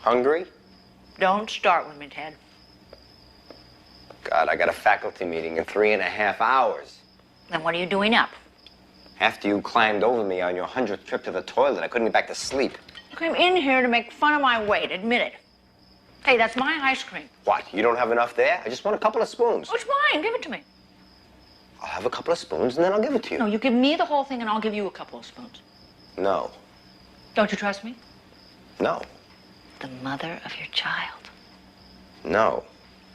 Hungry? Don't start with me, Ted. God, I got a faculty meeting in 3.5 hours. Then what are you doing up? After you climbed over me on your 100th trip to the toilet, I couldn't get back to sleep. You came in here to make fun of my weight, admit it. Hey, that's my ice cream. What, you don't have enough there? I just want a couple of spoons. Oh, it's mine. Give it to me. I'll have a couple of spoons and then I'll give it to you. No, you give me the whole thing and I'll give you a couple of spoons. No. Don't you trust me? No. The mother of your child. No.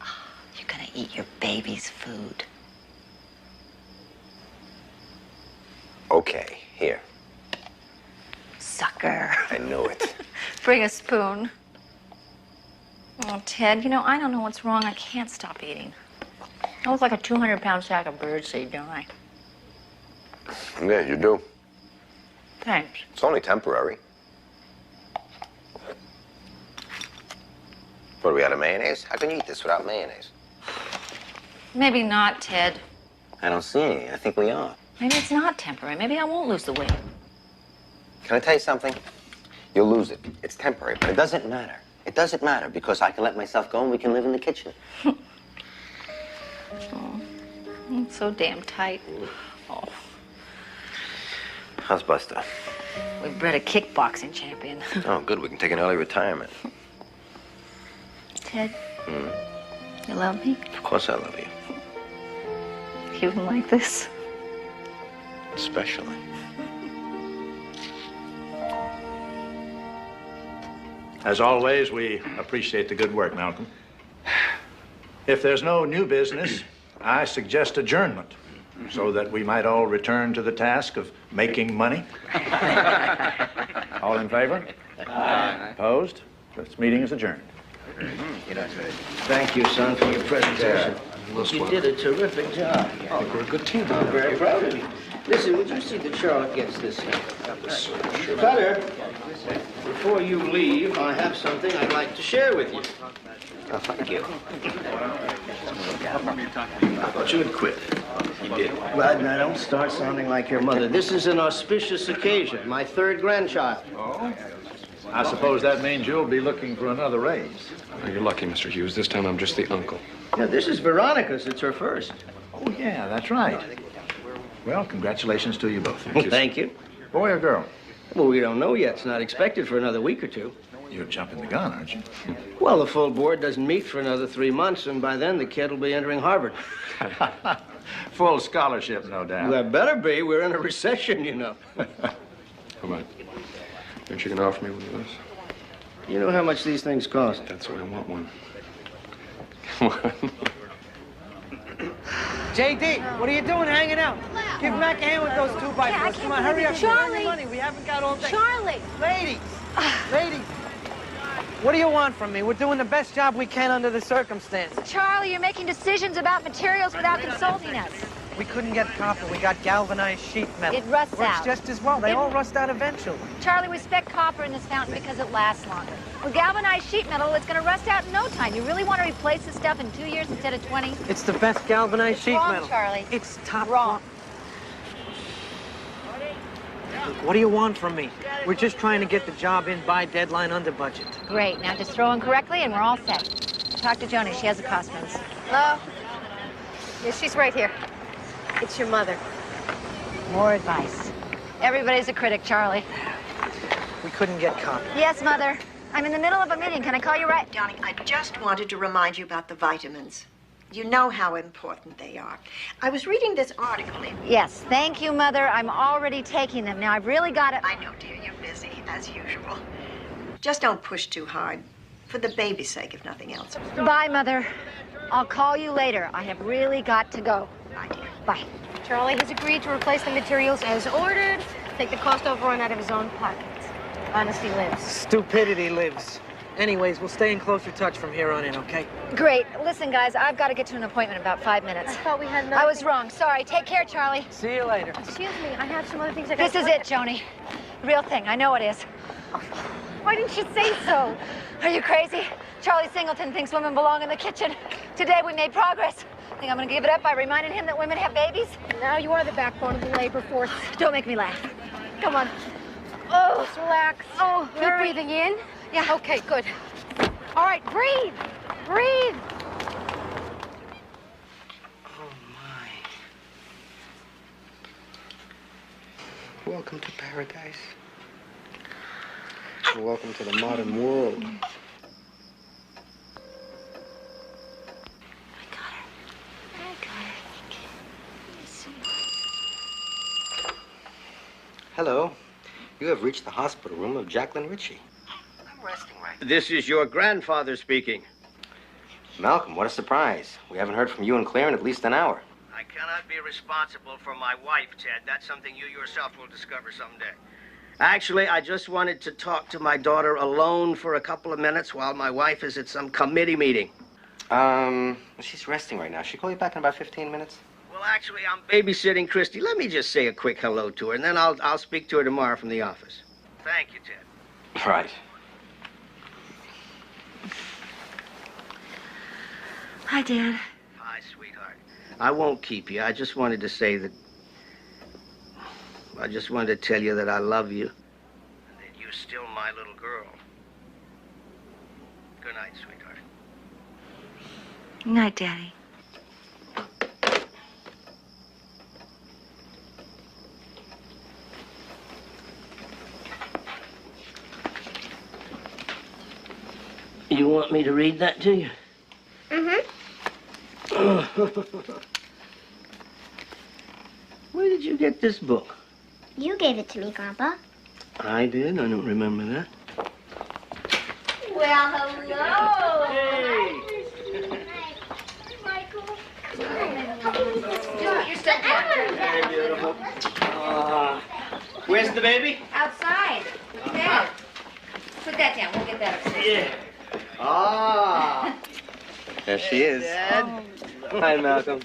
Oh, you're gonna eat your baby's food. Okay, here. Sucker. I knew it. Bring a spoon. Oh, Ted, you know, I don't know what's wrong. I can't stop eating. I look like a 200-pound sack of birdseed, don't I? Yeah, you do. Thanks. It's only temporary. What, are we out of mayonnaise? How can you eat this without mayonnaise? Maybe not, Ted. I don't see any. I think we are. Maybe it's not temporary. Maybe I won't lose the weight. Can I tell you something? You'll lose it. It's temporary, but it doesn't matter. It doesn't matter because I can let myself go and we can live in the kitchen. Oh, it's so damn tight. Oh. How's Buster? We've bred a kickboxing champion. Oh, good. We can take an early retirement. Ted, you love me? Of course I love you. Even like this? Especially. As always, we appreciate the good work, Malcolm. If there's no new business, I suggest adjournment so that we might all return to the task of making money. All in favor? Aye. Opposed? This meeting is adjourned. Thank you, son, for your presentation. You did a terrific job. I think we're a good team. I'm very proud of you. Listen, would you see that Charlotte gets this? Cutter, before you leave, I have something I'd like to share with you. Oh, thank you. I thought you had quit. You did. Well, now don't start sounding like your mother. This is an auspicious occasion. My third grandchild. Oh? I suppose that means you'll be looking for another raise. Oh, you're lucky, Mr. Hughes. This time I'm just the uncle. Now, this is Veronica's. It's her first. Oh, yeah, that's right. Well, congratulations to you both. Thank you. Boy or girl? Well, we don't know yet. It's not expected for another week or two. You're jumping the gun, aren't you? Well, the full board doesn't meet for another 3 months, and by then the kid will be entering Harvard. Full scholarship, no doubt. That better be. We're in a recession, you know. Come on. Aren't you going to offer me one of those? You know how much these things cost? That's why I want one. Come on. JD, what are you doing hanging out? Give Mac a hand with those 2x4s. Come on, hurry up. Charlie. Money. We haven't got all day. Charlie. Ladies. What do you want from me? We're doing the best job we can under the circumstances. Charlie, you're making decisions about materials without consulting us. We couldn't get copper. We got galvanized sheet metal. It rusts Works out. just as well. They all rust out eventually. Charlie, we spec copper in this fountain because it lasts longer. With galvanized sheet metal, it's going to rust out in no time. You really want to replace this stuff in 2 years instead of 20? It's the best galvanized sheet wrong, metal. Charlie. It's top Wrong. What do you want from me? We're just trying to get the job in by deadline under budget. Great. Now just throw in correctly and we're all set. Talk to Joni. She has the costumes. Hello? Yeah, she's right here. It's your mother. More advice. Everybody's a critic, Charlie. We couldn't get copper. Yes, Mother. I'm in the middle of a meeting. Can I call you right? Darling, I just wanted to remind you about the vitamins. You know how important they are. I was reading this article in... Yes, thank you, Mother. I'm already taking them. Now, I've really got to... I know, dear, you're busy, as usual. Just don't push too hard. For the baby's sake, if nothing else. Bye, Mother. I'll call you later. I have really got to go. Bye, dear. Bye. Charlie has agreed to replace the materials as ordered, take the cost overrun out of his own pockets. Honesty lives. Stupidity lives. Anyways, we'll stay in closer touch from here on in, okay? Great. Listen, guys, I've got to get to an appointment in about 5 minutes. I thought we had nothing. I was wrong. Sorry. Take care, Charlie. See you later. Excuse me, I have some other things I got. This is it, Joni. The real thing. I know it is. Why didn't you say so? Are you crazy? Charlie Singleton thinks women belong in the kitchen. Today we made progress. Think I'm going to give it up by reminding him that women have babies? Now you are the backbone of the labor force. Don't make me laugh. Come on. Oh, just relax. Oh, Keep breathing in. Yeah. Okay, good. All right, breathe. Breathe. Oh, my. Welcome to paradise. Welcome to the modern world. Hello. You have reached the hospital room of Jacqueline Ritchie. I'm resting right now. This is your grandfather speaking. Malcolm, what a surprise. We haven't heard from you and Claire in at least an hour. I cannot be responsible for my wife, Ted. That's something you yourself will discover someday. Actually, I just wanted to talk to my daughter alone for a couple of minutes while my wife is at some committee meeting. She's resting right now. She'll call you back in about 15 minutes. Well, actually, I'm babysitting Christy. Let me just say a quick hello to her, and then I'll speak to her tomorrow from the office. Thank you, Ted. Right. Hi, Dad. Hi, sweetheart. I won't keep you. I just wanted to say that... I just wanted to tell you that I love you. And that you're still my little girl. Good night, sweetheart. Good night, Daddy. You want me to read that to you? Where did you get this book? You gave it to me, Grandpa. I did? I don't remember that. Well, hello. Hey! Michael. You're still Very beautiful. Where's the baby? outside. Dad, put that down. We'll get that upstairs. Yeah. Ah. There she is. Dad. Hi, Malcolm.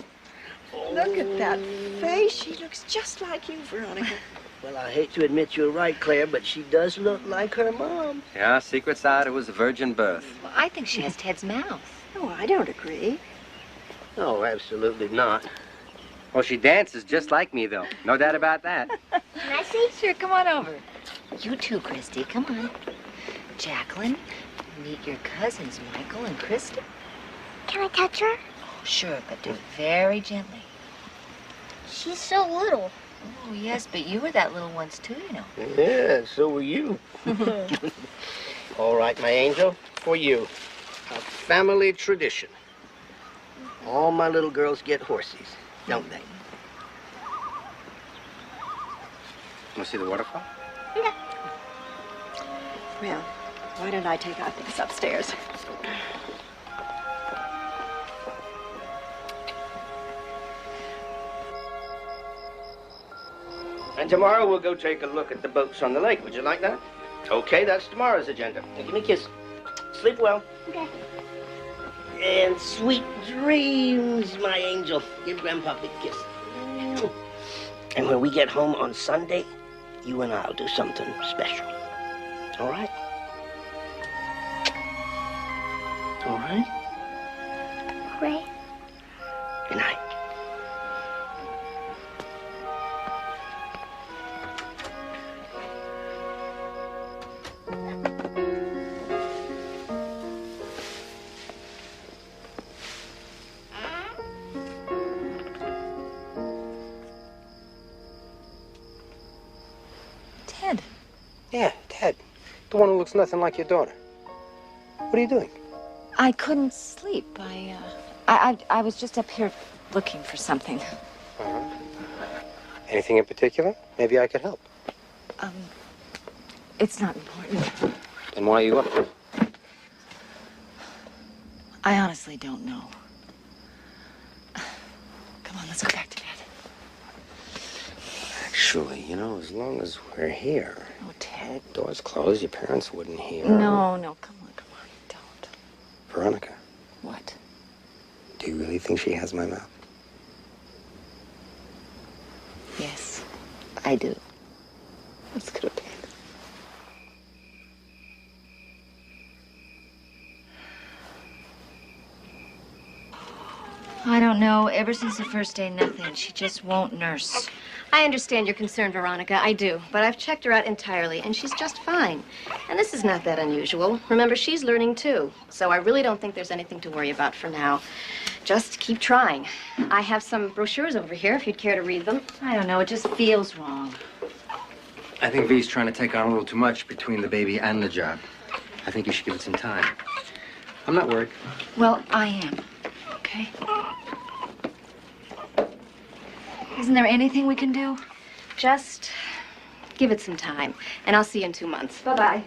Look at that face. She looks just like you, Veronica. Well, I hate to admit you're right, Claire, but she does look like her mom. Yeah, secret's out. It was a virgin birth. Well, I think she has Ted's mouth. Oh, I don't agree. Oh, absolutely not. Well, she dances just like me, though. No doubt about that. Can I see? Sure, come on over. You too, Christy. Come on. Jacqueline, meet your cousins, Michael and Christy. Can I touch her? Oh, sure, but do it very gently. She's so little. Oh, yes, but you were that little once, too, you know. Yeah, so were you. All right, my angel, for you. A family tradition. All my little girls get horsies, don't they? Want to see the waterfall? Yeah. Well, why don't I take our things upstairs? And tomorrow we'll go take a look at the boats on the lake. Would you like that? Okay, that's tomorrow's agenda. Now, give me a kiss. Sleep well. Okay. And sweet dreams, my angel. Give Grandpa a big kiss. And when we get home on Sunday, you and I'll do something special. All right? All right? Great. Good night. Ted. Yeah, Ted. The one who looks nothing like your daughter. What are you doing? I couldn't sleep. I was just up here looking for something. Anything in particular? Maybe I could help. It's not important. Then why are you up here? I honestly don't know. Come on, let's go back to bed. Actually, you know, as long as we're here, Oh, Ted. doors closed, your parents wouldn't hear. No, come on, don't. Veronica, What? do you really think she has my mouth? Yes, I do. Let's go to bed. I don't know. Ever since the first day, nothing. She just won't nurse. I understand your concern, Veronica. I do. But I've checked her out entirely, and she's just fine. And this is not that unusual. Remember, she's learning too. So I really don't think there's anything to worry about for now. Just keep trying. I have some brochures over here if you'd care to read them. I don't know. It just feels wrong. I think V's trying to take on a little too much between the baby and the job. I think you should give it some time. I'm not worried. Well, I am. Okay? Isn't there anything we can do? Just give it some time, and I'll see you in 2 months. Bye-bye.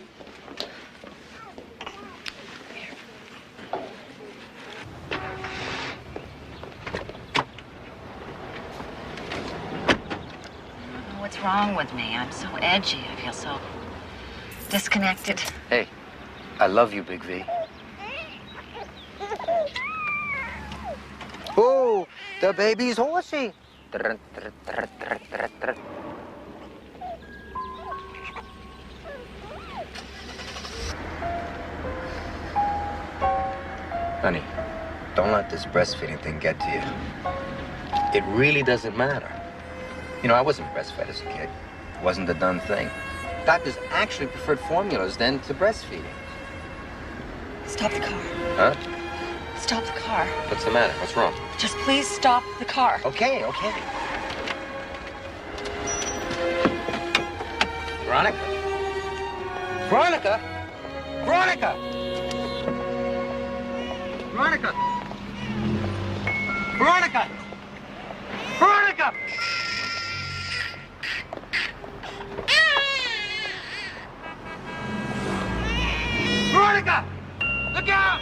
What's wrong with me? I'm so edgy. I feel so disconnected. Hey, I love you, Big V. Oh, the baby's horsey. Honey, don't let this breastfeeding thing get to you. It really doesn't matter. You know, I wasn't breastfed as a kid. It wasn't the done thing. Doctors actually preferred formulas then to breastfeeding. Stop the car. Huh? Stop the car. What's the matter? What's wrong? Just please stop the car. Okay, okay. Veronica? Veronica? Veronica! Veronica! Veronica! Veronica! Veronica! Look out!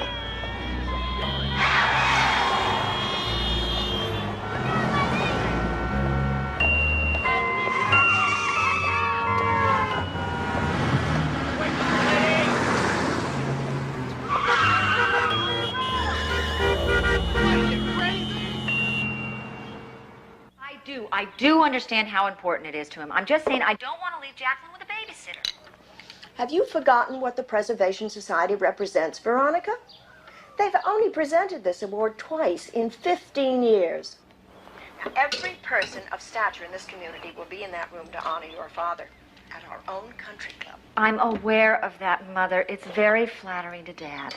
I do understand how important it is to him. I'm just saying I don't want to leave Jacqueline with a babysitter. Have you forgotten what the Preservation Society represents, Veronica? They've only presented this award twice in 15 years. Every person of stature in this community will be in that room to honor your father at our own country club. I'm aware of that, Mother. It's very flattering to Dad.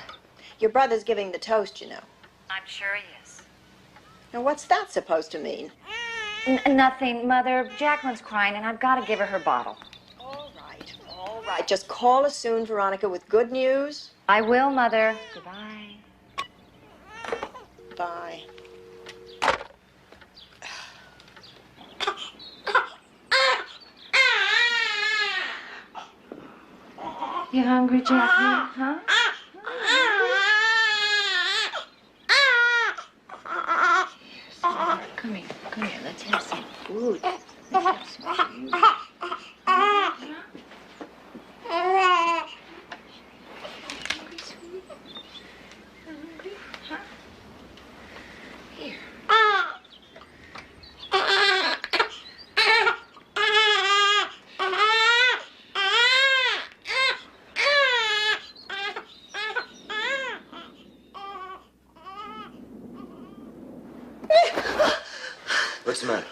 Your brother's giving the toast, you know. I'm sure he is. Now, what's that supposed to mean? Nothing, Mother. Jacqueline's crying, and I've got to give her her bottle. All right. Just call us soon, Veronica, with good news. I will, Mother. Goodbye. Bye. You hungry, Jacqueline? Huh? Come here. Let's have some food. Let's have some food. Here. What's the matter?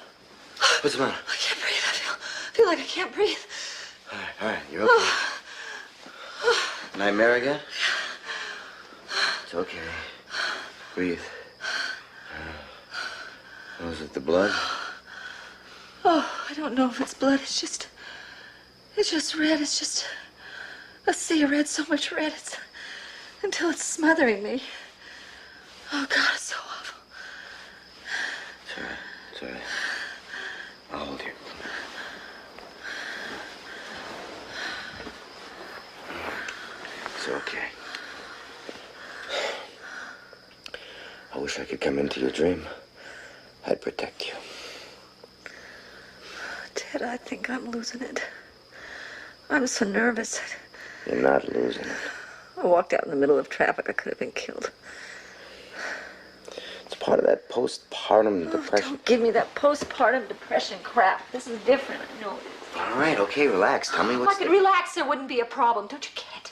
What's the matter? I can't breathe. I feel like I can't breathe. All right, you're okay. Nightmare again? It's okay. Breathe. Was it the blood? Oh, I don't know if it's blood. It's just red. It's just a sea of red, so much red. Until it's smothering me. Oh, God, it's so awful. It's all right. It's all right. I'll hold you. It's okay. I wish I could come into your dream. I'd protect you. Ted, I think I'm losing it. I'm so nervous. You're not losing it. I walked out in the middle of traffic. I could have been killed. It's part of that postpartum depression. Don't give me that postpartum depression crap. This is different. I know it is. All right, okay, relax. Tell me If what's I could relax, there wouldn't be a problem. Don't you get?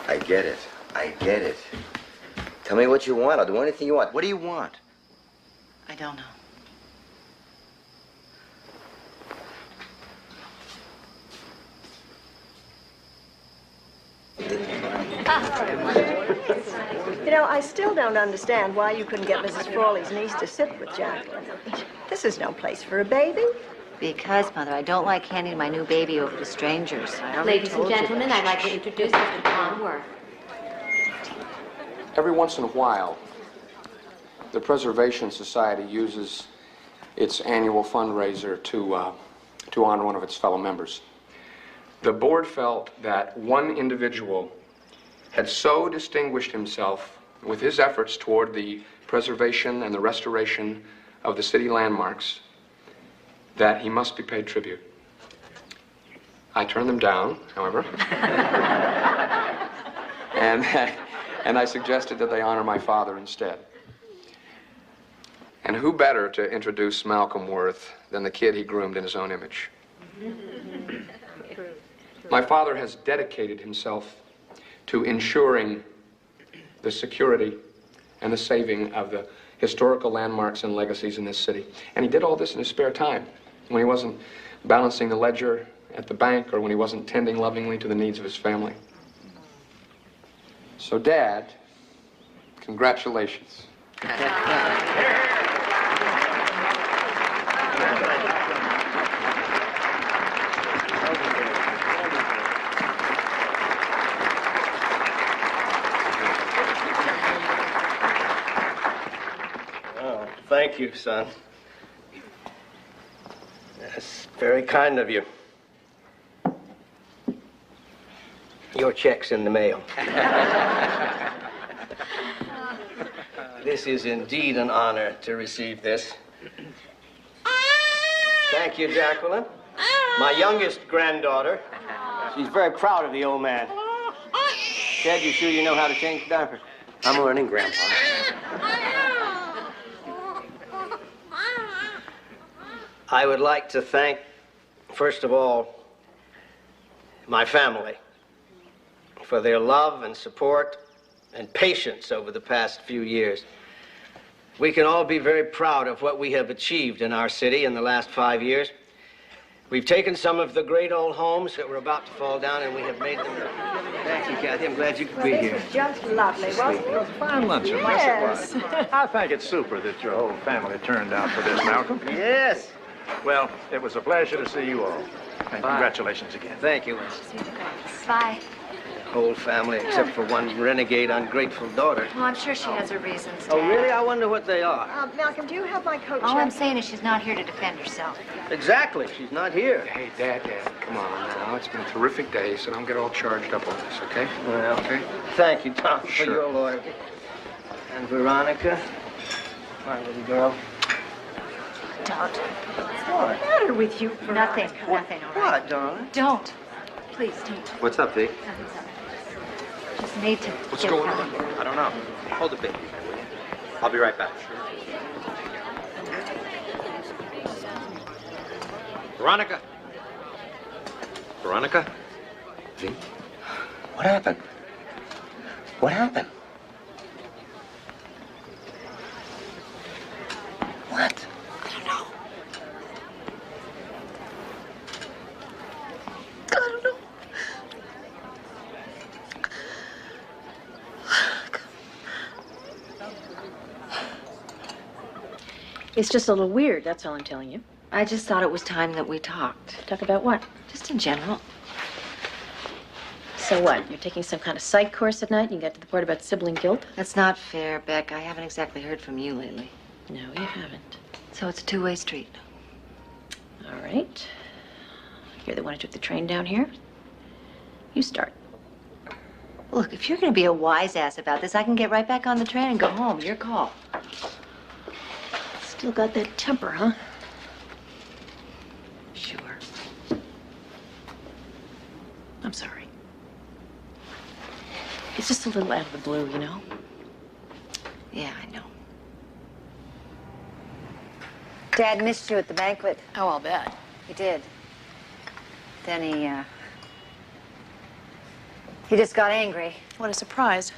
I get it. I get it. Tell me what you want. I'll do anything you want. What do you want? I don't know. You know, I still don't understand why you couldn't get Mrs. Frawley's niece to sit with Jacqueline. This is no place for a baby. Because, Mother, I don't like handing my new baby over to strangers. Ladies and gentlemen, I'd like to introduce Mr. Tom Worth. Every once in a while, the Preservation Society uses its annual fundraiser to honor one of its fellow members. The board felt that one individual had so distinguished himself with his efforts toward the preservation and the restoration of the city landmarks that he must be paid tribute. I turned them down, however, and I suggested that they honor my father instead. And who better to introduce Malcolm Worth than the kid he groomed in his own image? My father has dedicated himself to ensuring the security and the saving of the historical landmarks and legacies in this city. And he did all this in his spare time, when he wasn't balancing the ledger at the bank or when he wasn't tending lovingly to the needs of his family. So, Dad, congratulations. Thank you, son. That's very kind of you. Your check's in the mail. This is indeed an honor to receive this. Thank you, Jacqueline. My youngest granddaughter. She's very proud of the old man. Ted, you sure you know how to change the diaper? I'm learning, Grandpa. I would like to thank, first of all, my family for their love and support and patience over the past few years. We can all be very proud of what we have achieved in our city in the last 5 years. We've taken some of the great old homes that were about to fall down and we have made them. Thank you, Kathy. I'm glad you could be here. This was just lovely, wasn't It was a fine luncheon. Yes. Yes, it was. I think it's super that your whole family turned out for this, Malcolm. Yes. Well, it was a pleasure to see you all. And congratulations again. Thank you. Bye. The whole family except for one renegade, ungrateful daughter. Well, I'm sure she has her reasons, Dad. Oh, really? I wonder what they are. Malcolm, do you have my coat All check? I'm saying is she's not here to defend herself. Exactly. She's not here. Hey, Dad, come on now. It's been a terrific day, so don't get all charged up on this, okay? Well, okay. Thank you, Tom, for Sure. your loyalty. And Veronica, my little girl. Don't. What's the matter with you? Nothing. Nothing, all right? What, darling? Don't. Please, don't. What's up, Vic? Nothing's up. Just need to. What's going on? I don't know. Hold it, baby. I'll be right back. Veronica? Veronica? V? What happened? What happened? What? I don't know. I don't know. It's just a little weird, that's all I'm telling you. I just thought it was time that we talked. Talk about what? Just in general. So what? You're taking some kind of psych course at night and you got to the part about sibling guilt? That's not fair, Beck. I haven't exactly heard from you lately. No, you haven't. So it's a two-way street. All right. You're the one who took the train down here. You start. Look, if you're going to be a wise ass about this, I can get right back on the train and go home. Your call. Still got that temper, huh? Sure. I'm sorry. It's just a little out of the blue, you know? Yeah, I know. Dad missed you at the banquet. Oh, I'll bet. He did. Then he just got angry. What a surprise.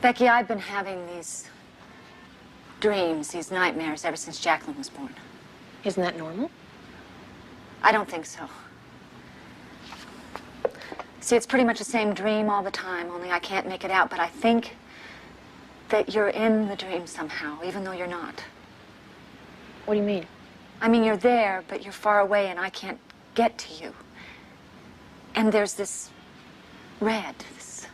Becky, I've been having these dreams, these nightmares, ever since Jacqueline was born. Isn't that normal? I don't think so. See, it's pretty much the same dream all the time, only I can't make it out, but I think that you're in the dream somehow, even though you're not. What do you mean? I mean, you're there, but you're far away and I can't get to you. And there's this red, this,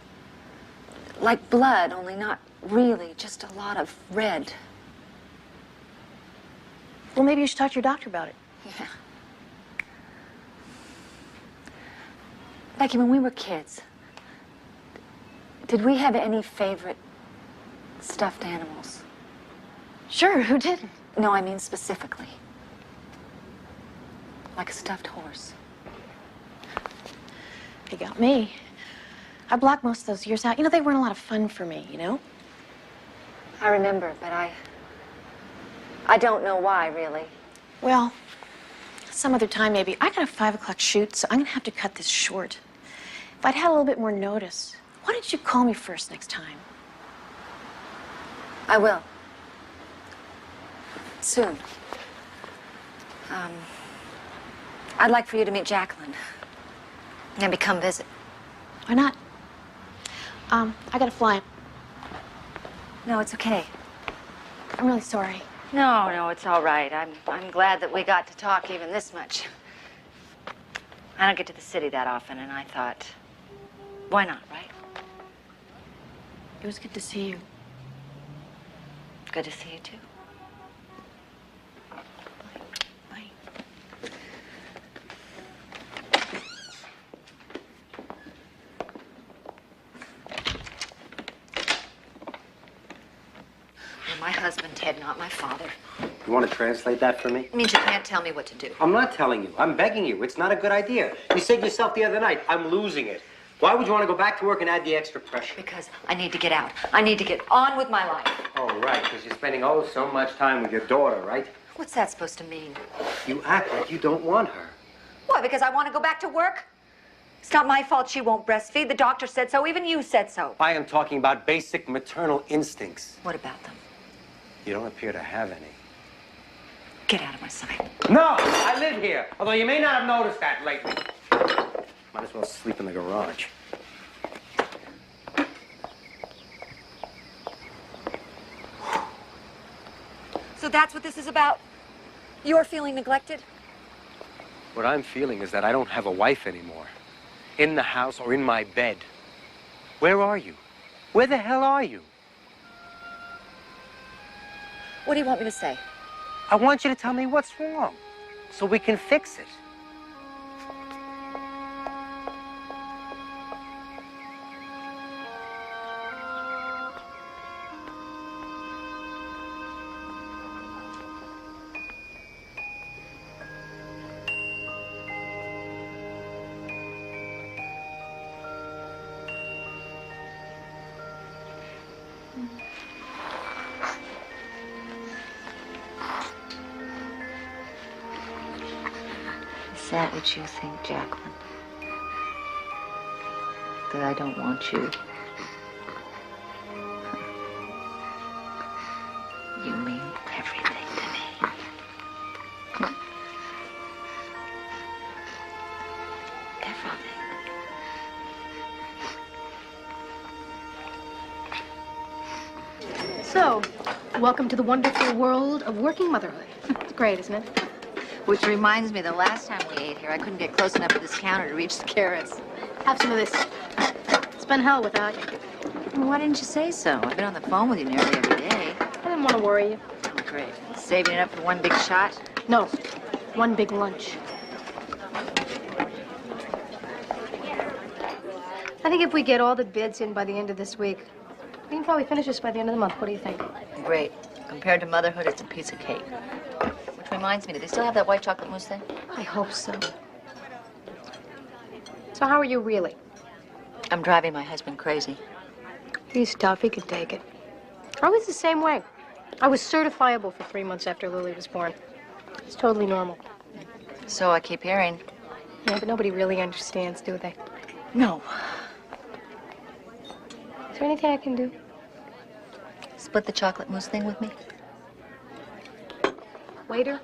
like blood, only not really, just a lot of red. Well, maybe you should talk to your doctor about it. Yeah. Becky, when we were kids, did we have any favorite stuffed animals? Sure, who didn't? No, I mean specifically. Like a stuffed horse. You got me. I blocked most of those years out. You know, they weren't a lot of fun for me, you know? I remember, but I don't know why, really. Well, some other time maybe. I got a 5 o'clock shoot, so I'm gonna have to cut this short. If I'd had a little bit more notice, why didn't you call me first next time? I will. Soon. I'd like for you to meet Jacqueline. Maybe come visit. Why not? I gotta fly. No, it's okay. I'm really sorry. No, it's all right. I'm glad that we got to talk even this much. I don't get to the city that often, and I thought, why not, right? It was good to see you. Good to see you, too. Bye. You're my husband, Ted, not my father. You want to translate that for me? It means you can't tell me what to do. I'm not telling you. I'm begging you. It's not a good idea. You said yourself the other night, I'm losing it. Why would you want to go back to work and add the extra pressure? Because I need to get out. I need to get on with my life. Oh, right, because you're spending so much time with your daughter, right? What's that supposed to mean? You act like you don't want her. Why, because I want to go back to work? It's not my fault she won't breastfeed. The doctor said so. Even you said so. I am talking about basic maternal instincts. What about them? You don't appear to have any. Get out of my sight. No! I live here, although you may not have noticed that lately. Might as well sleep in the garage. So that's what this is about? You're feeling neglected? What I'm feeling is that I don't have a wife anymore. In the house or in my bed. Where are you? Where the hell are you? What do you want me to say? I want you to tell me what's wrong, so we can fix it. Is that what you think, Jacqueline? That I don't want you? You mean everything to me. Everything. So, welcome to the wonderful world of working motherhood. It's great, isn't it? Which reminds me, the last time we ate here, I couldn't get close enough to this counter to reach the carrots. Have some of this. It's been hell without you. Well, why didn't you say so? I've been on the phone with you nearly every day. I didn't want to worry you. Oh, great. Saving it up for one big shot? No, one big lunch. I think if we get all the bids in by the end of this week, we can probably finish this by the end of the month. What do you think? Great. Compared to motherhood, it's a piece of cake. Which reminds me, do they still have that white chocolate mousse thing? I hope so. So how are you really? I'm driving my husband crazy. He's tough. He could take it. I was the same way. I was certifiable for 3 months after Lily was born. It's totally normal. So I keep hearing. Yeah, but nobody really understands, do they? No. Is there anything I can do? split the chocolate mousse thing with me? Waiter?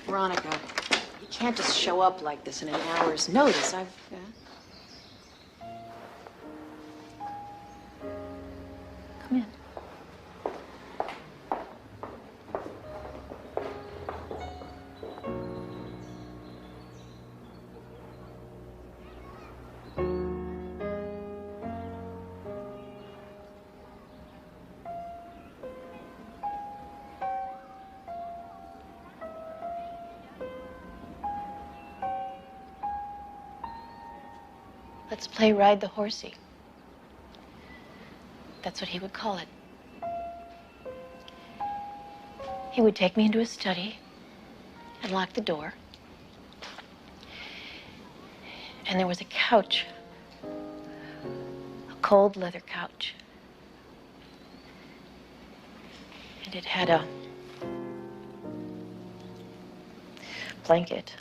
Veronica, you can't just show up like this in an hour's notice. Come in. Let's play Ride the Horsey. That's what he would call it. He would take me into his study and lock the door. And there was a couch, a cold leather couch. And it had a blanket,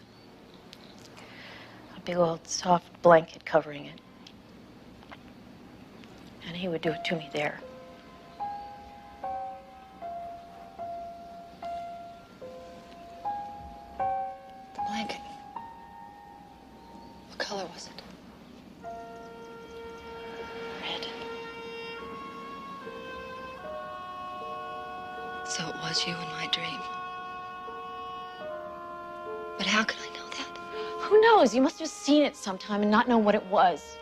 a big old soft blanket covering it. And he would do it to me there. The blanket. What color was it? Red. So it was you in my dream. But how could I know that? Who knows? You must have seen it sometime and not known what it was.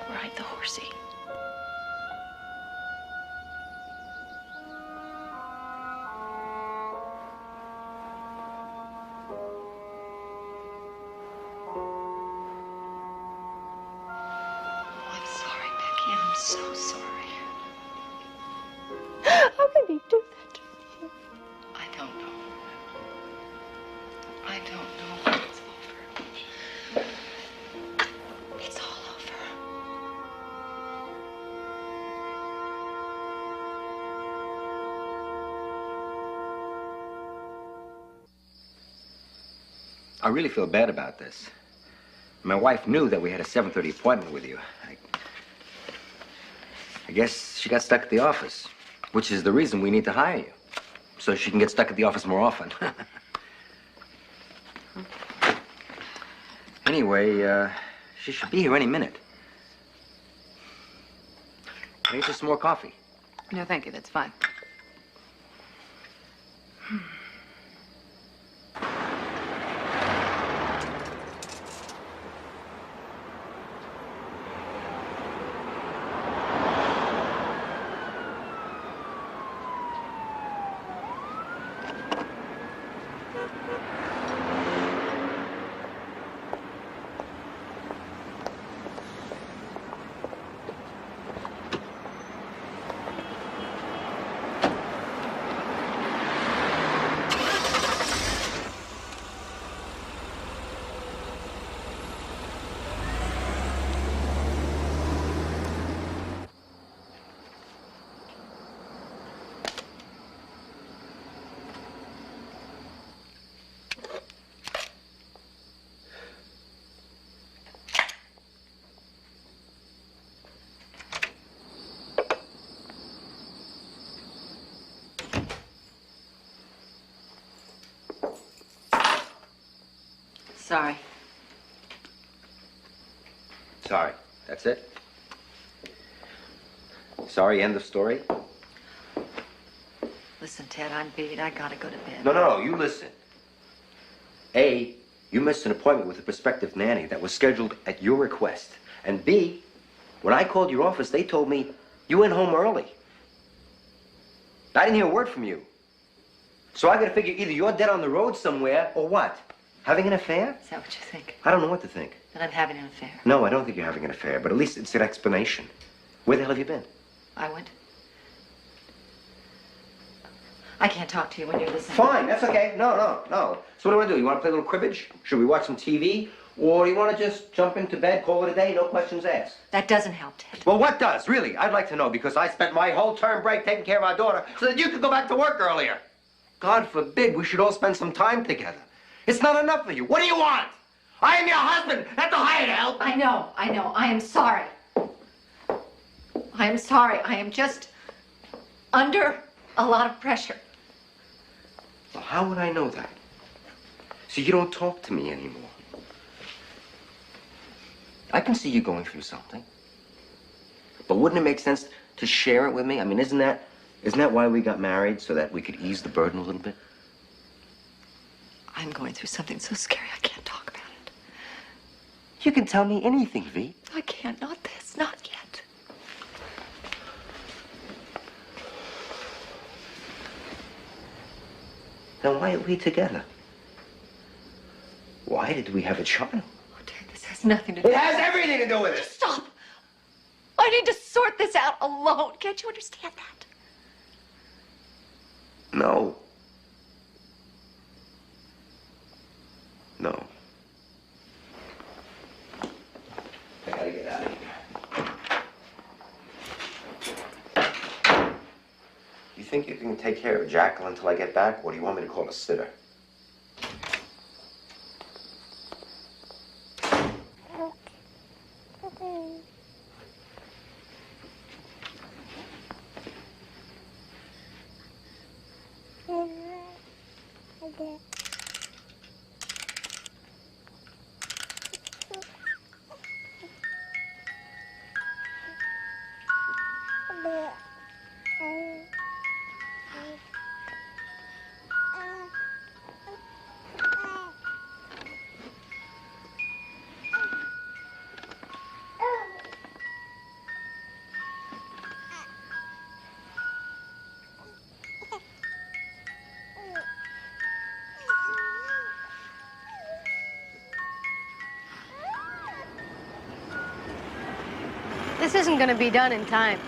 Ride the horsey. I'm sorry, Becky. I'm so sorry. How could he do that to me? I don't know. I don't know, but it's over. It's all over. I really feel bad about this. My wife knew that we had a 7:30 appointment with you. I guess she got stuck at the office, which is the reason we need to hire you, so she can get stuck at the office more often. Anyway, she should be here any minute. Can I get you some more coffee? No, thank you. That's fine. Sorry. Sorry. That's it? Sorry, end of story? Listen, Ted, I'm beat. I gotta go to bed. No, you listen. A, you missed an appointment with a prospective nanny that was scheduled at your request. And B, when I called your office, they told me you went home early. I didn't hear a word from you. So I gotta figure either you're dead on the road somewhere or what? Having an affair? Is that what you think? I don't know what to think. That I'm having an affair. No, I don't think you're having an affair, but at least it's an explanation. Where the hell have you been? I went. I can't talk to you when you're listening. Fine, that's okay. No. So what do you want to do? You want to play a little cribbage? Should we watch some TV? Or you want to just jump into bed, call it a day, no questions asked? That doesn't help, Ted. Well, what does? Really? I'd like to know, because I spent my whole term break taking care of our daughter so that you could go back to work earlier. God forbid we should all spend some time together. It's not enough for you. What do you want? I am your husband, not the hired help. I know. I am sorry. I am sorry. I am just under a lot of pressure. Well, how would I know that? So you don't talk to me anymore. I can see you going through something. But wouldn't it make sense to share it with me? I mean, isn't that why we got married, so that we could ease the burden a little bit? I'm going through something so scary I can't talk about it. You can tell me anything, V. I can't. Not this. Not yet. Then why are we together? Why did we have a child? Oh, Ted, this has nothing to do with it. It has everything to do with it. Stop. I need to sort this out alone. Can't you understand that? No. No. I gotta get out of here. You think you can take care of Jacqueline until I get back, or do you want me to call a sitter? This isn't going to be done in time.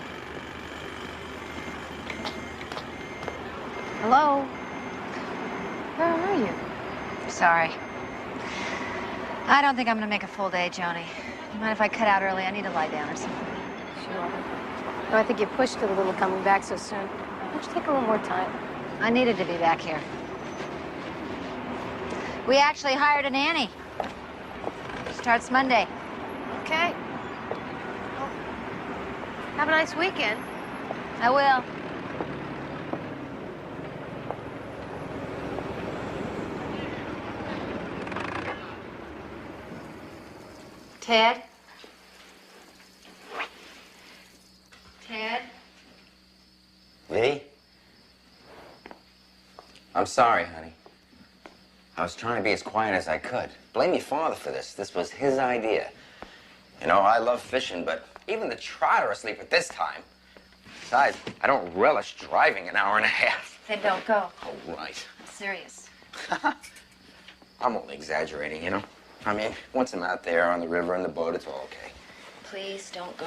Hello? Where are you? Sorry. I don't think I'm going to make a full day, Joni. You mind if I cut out early? I need to lie down or something. Sure. No, I think you pushed it a little coming back so soon. Why don't you take a little more time? I needed to be back here. We actually hired a nanny. Starts Monday. Okay. Well, have a nice weekend. I will. Ted? Ted? V? I'm sorry, honey. I was trying to be as quiet as I could. Blame your father for this. This was his idea. You know, I love fishing, but even the trout are asleep at this time. Besides, I don't relish driving an hour and a half. Then don't go. Oh, right. I'm serious. I'm only exaggerating, you know? I mean, once I'm out there on the river in the boat, it's all okay. Please don't go.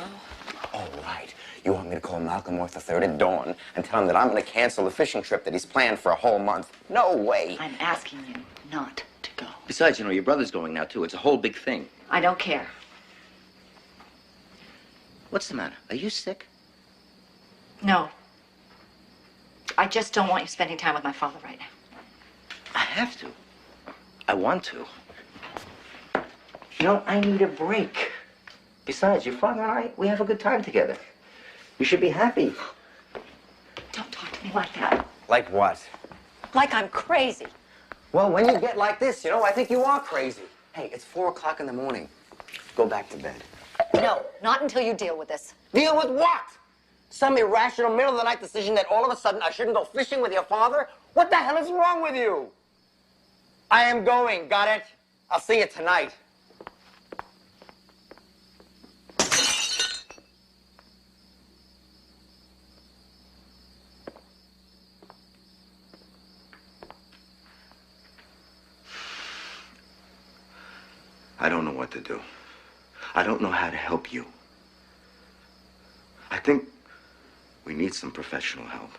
Oh, right. You want me to call Malcolm North III at dawn and tell him that I'm going to cancel the fishing trip that he's planned for a whole month? No way. I'm asking you not to go. Besides, you know, your brother's going now, too. It's a whole big thing. I don't care. What's the matter? Are you sick? No. I just don't want you spending time with my father right now. I have to. I want to. You know, I need a break. Besides, your father and I, we have a good time together. You should be happy. Don't talk to me like that. Like what? Like I'm crazy. Well, when you get like this, you know, I think you are crazy. Hey, it's 4 o'clock in the morning. Go back to bed. No, not until you deal with this. Deal with what? Some irrational middle-of-the-night decision that all of a sudden I shouldn't go fishing with your father? What the hell is wrong with you? I am going, got it? I'll see you tonight. I don't know what to do. I don't know how to help you. I think we need some professional help.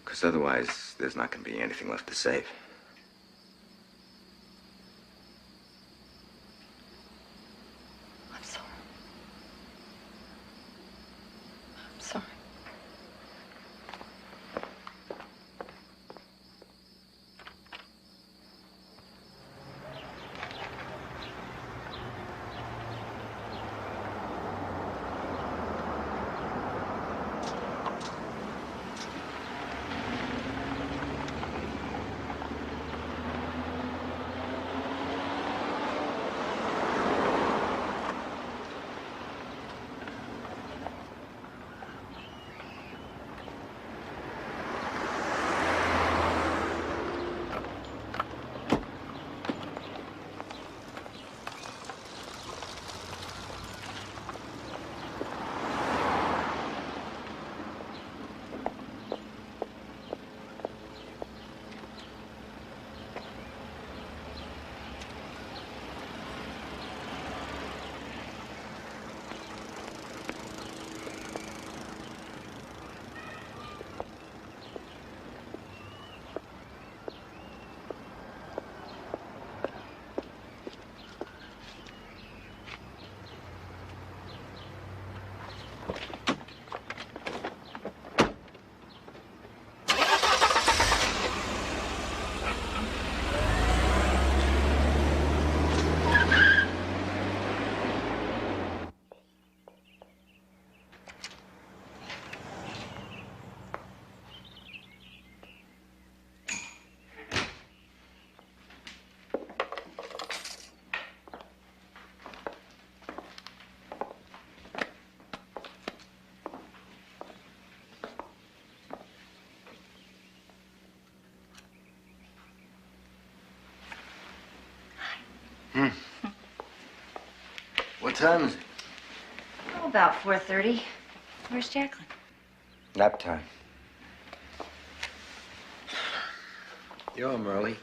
Because otherwise, there's not going to be anything left to save. I'm sorry. I'm sorry. What time is it? Oh, about 4:30. Where's Jacqueline? Nap time. You're home early.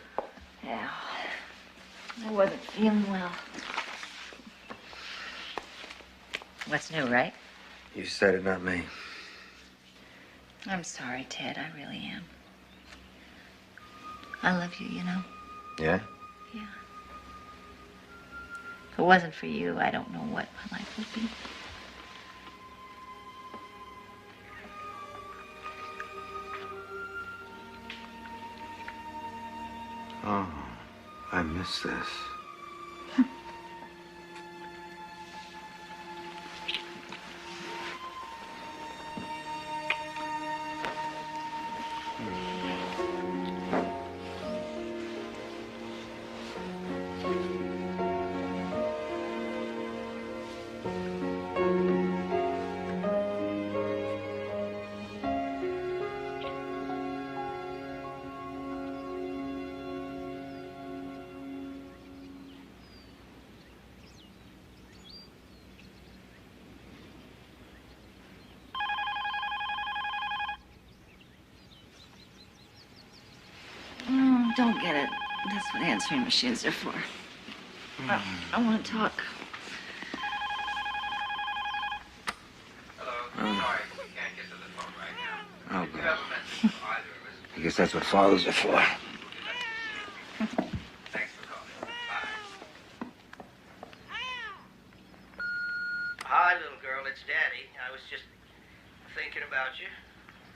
Yeah. I wasn't feeling well. What's new, right? You said it, not me. I'm sorry, Ted. I really am. I love you, you know? Yeah? Yeah. If it wasn't for you, I don't know what my life would be. Oh, I miss this. Oh, don't get it. That's what answering machines are for. Oh, I want to talk. Oh, God. I guess that's what fathers are for. Hi, little girl. It's Daddy. I was just thinking about you.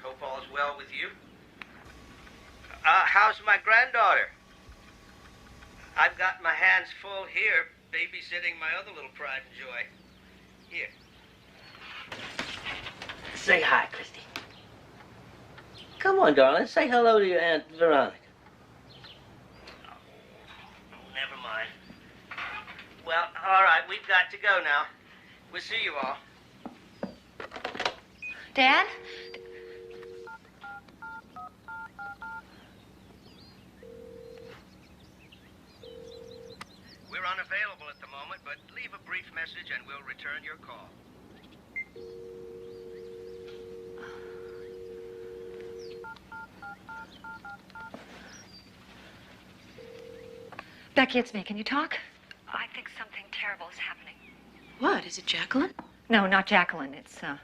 Hope all's well with you. How's my granddaughter? I've got my hands full here, babysitting my other little pride and joy. Here. Say hi, Christy. Come on, darling. Say hello to your Aunt Veronica. Oh, never mind. Well, all right. We've got to go now. We'll see you all. Dad? We're unavailable at the moment, but leave a brief message and we'll return your call. Becky, it's me. Can you talk? I think something terrible is happening. What? Is it Jacqueline? No, not Jacqueline. It's, Oh,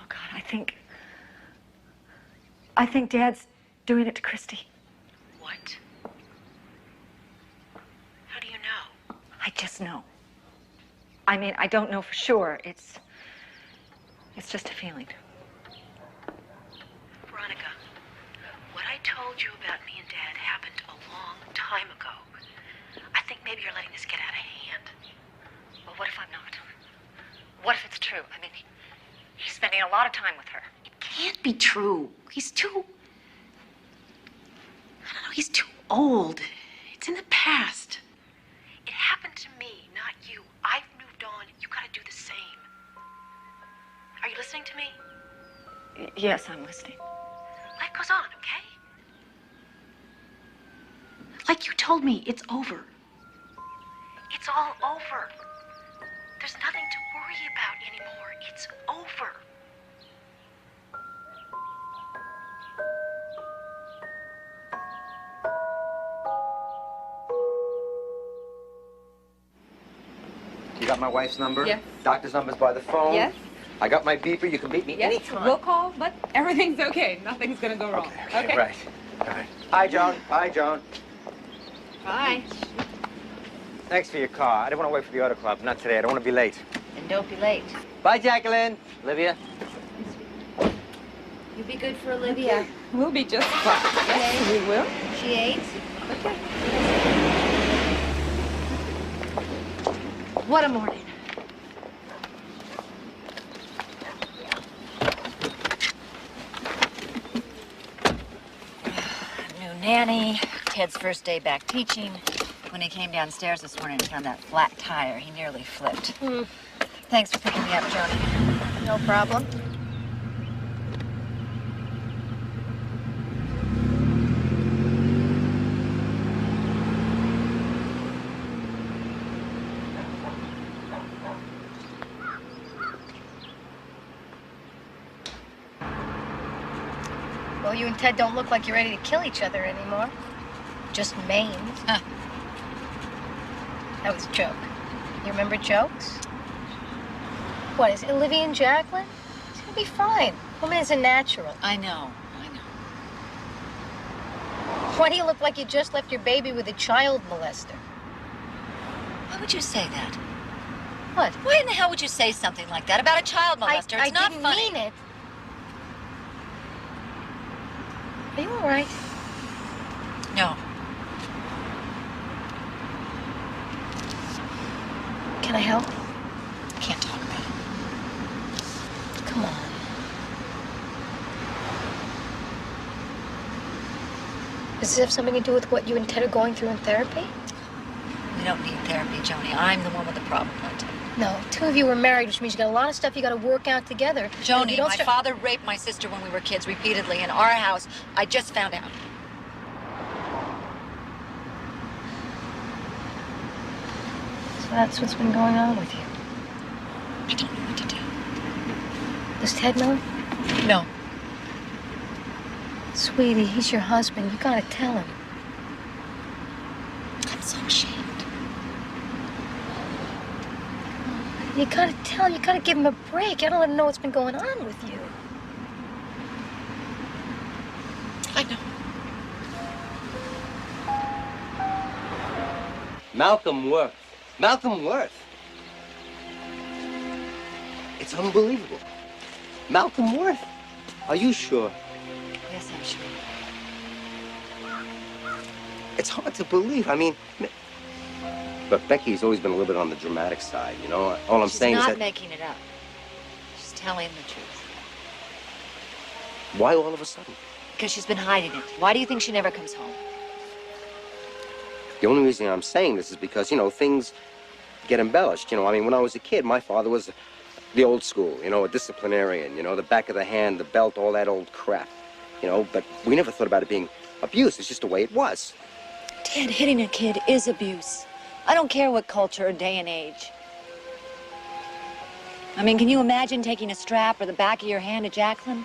God, I think Dad's doing it to Christy. What? How do you know? I just know. I mean, I don't know for sure. It's just a feeling. Veronica, what I told you about me and Dad happened a long time ago. I think maybe you're letting this get out of hand. Well, what if I'm not? What if it's true? I mean, he's spending a lot of time with her. It can't be true. He's too... I don't know, he's too old. It's in the past. It happened to me, not you. I've moved on. You gotta do the same. Are you listening to me? Yes, I'm listening. Life goes on, okay? Like you told me, it's over. It's all over. There's nothing to worry about anymore. It's over. You got my wife's number? Yes. Doctor's number's by the phone? Yes. I got my beeper. You can beat me Yes, anytime. we'll call, but everything's okay. Nothing's gonna go wrong. Okay, right. All right. Hi, Joan. Bye, Joan. Bye. Thanks for your car. I didn't want to wait for the auto club. Not today. I don't want to be late. And don't be late. Bye, Jacqueline. Olivia. You be good for Olivia. We'll be just fine. Yes, we will. She ate? Okay. What a morning. New nanny, Ted's first day back teaching. When he came downstairs this morning and found that flat tire, he nearly flipped. Thanks for picking me up, Joni. No problem. Well, you and Ted don't look like you're ready to kill each other anymore. Just maimed. Huh. That was a joke. You remember jokes? What, is it Olivia and Jacqueline? It's gonna be fine. Woman is a natural. I know. Why do you look like you just left your baby with a child molester? Why would you say that? What? Why in the hell would you say something like that about a child molester? I It's not didn't funny. mean it. Are you all right? No. Can I help? Can't talk about it. Come on. Does this have something to do with what you and Ted are going through in therapy? We don't need therapy, Joni. I'm the one with the problem, not Ted. No, two of you are married, which means you got a lot of stuff you got to work out together. And if you Joni, don't my father raped my sister when we were kids repeatedly in our house. I just found out. So that's what's been going on with you. I don't know what to do. Does Ted know? No. Sweetie, he's your husband. You gotta tell him. I'm so ashamed. You gotta tell him. You gotta give him a break. You gotta let him know what's been going on with you. I know. Malcolm Worth. Malcolm Worth. It's unbelievable. Malcolm Worth. Are you sure? Yes, I'm sure. It's hard to believe. I mean, but Becky's always been a little bit on the dramatic side, you know? All I'm saying is She's that... not making it up. She's telling the truth. Why all of a sudden? Because she's been hiding it. Why do you think she never comes home? The only reason I'm saying this is because, you know, things get embellished. You know, I mean, when I was a kid, my father was The old school, you know, a disciplinarian, you know, the back of the hand, the belt, all that old crap. You know, but we never thought about it being abuse. It's just the way it was. Ted, hitting a kid is abuse. I don't care what culture or day and age. I mean, can you imagine taking a strap or the back of your hand to Jacqueline?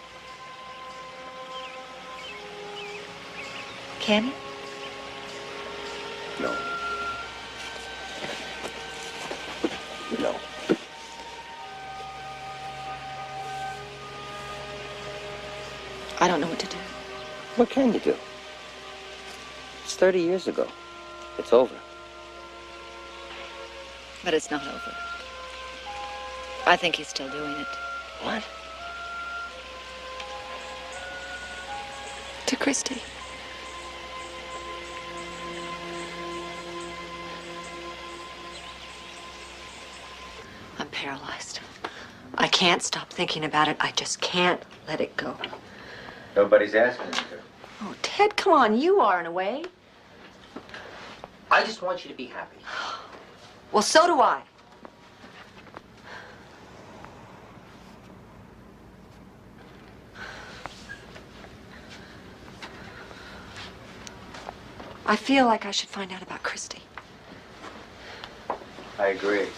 Can you? No. No. I don't know what to do. What can you do? It's 30 years ago. It's over. But it's not over. I think he's still doing it. What? To Christy. I'm paralyzed. I can't stop thinking about it. I just can't let it go. Nobody's asking you to. Oh, Ted, come on. You are, in a way. I just want you to be happy. Well, so do I. I feel like I should find out about Christy. I agree.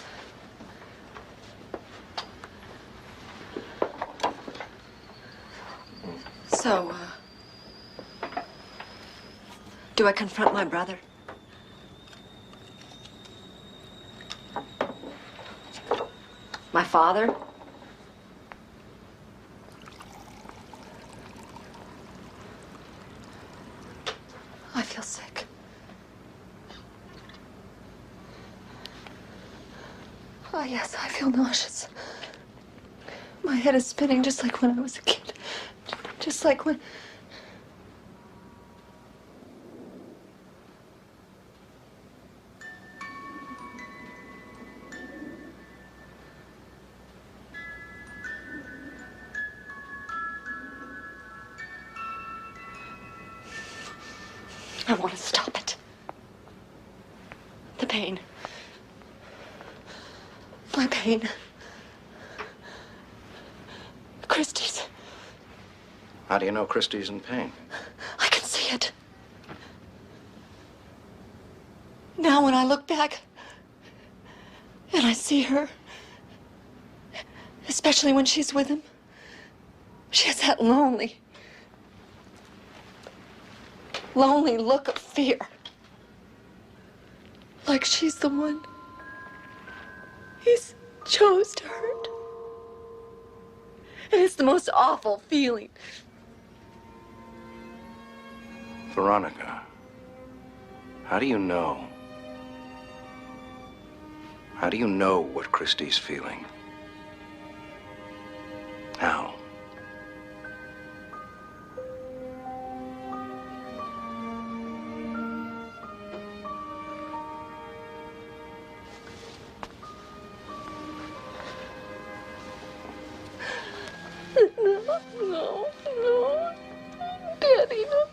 So, do I confront my brother? My father? I feel sick. Oh, yes, I feel nauseous. My head is spinning just like when I was a kid. Just like when... I want to stop it. The pain. My pain. Christy's. How do you know Christy's in pain? I can see it. Now when I look back and I see her, especially when she's with him, she has that lonely look of fear. Like she's the one he's chose to hurt. And it's the most awful feeling. Veronica, how do you know? How do you know what Christy's feeling? How? No. Daddy, no.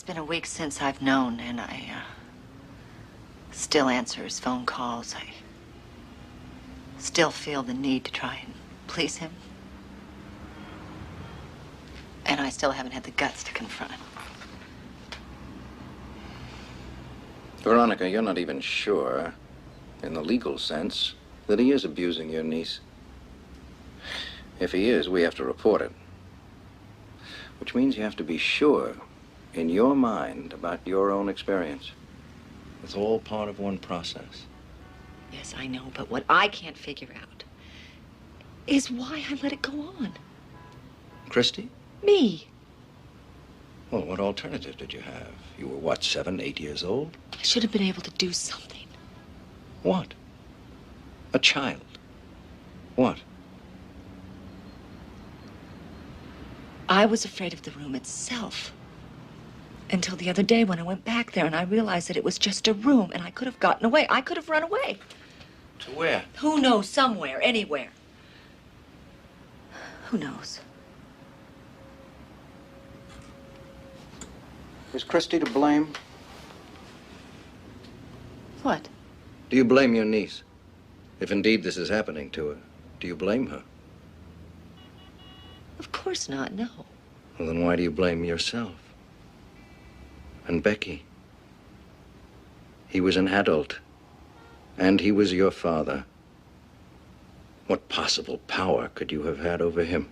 been a week since I've known, and I still answer his phone calls. I still feel the need to try and please him. And I still haven't had the guts to confront him. Veronica, you're not even sure, in the legal sense, that he is abusing your niece. If he is, we have to report it. Which means you have to be sure, in your mind, about your own experience. It's all part of one process. Yes, I know, but what I can't figure out is why I let it go on. Christy? Me. Well, what alternative did you have? You were, what, 7, 8 years old? I should have been able to do something. What? A child. What? I was afraid of the room itself. Until the other day when I went back there and I realized that it was just a room and I could have gotten away. I could have run away. To where? Who knows? Somewhere, anywhere. Who knows? Is Christy to blame? What? Do you blame your niece? If indeed this is happening to her, do you blame her? Of course not, no. Well, then why do you blame yourself? And Becky? He was an adult, and he was your father. What possible power could you have had over him?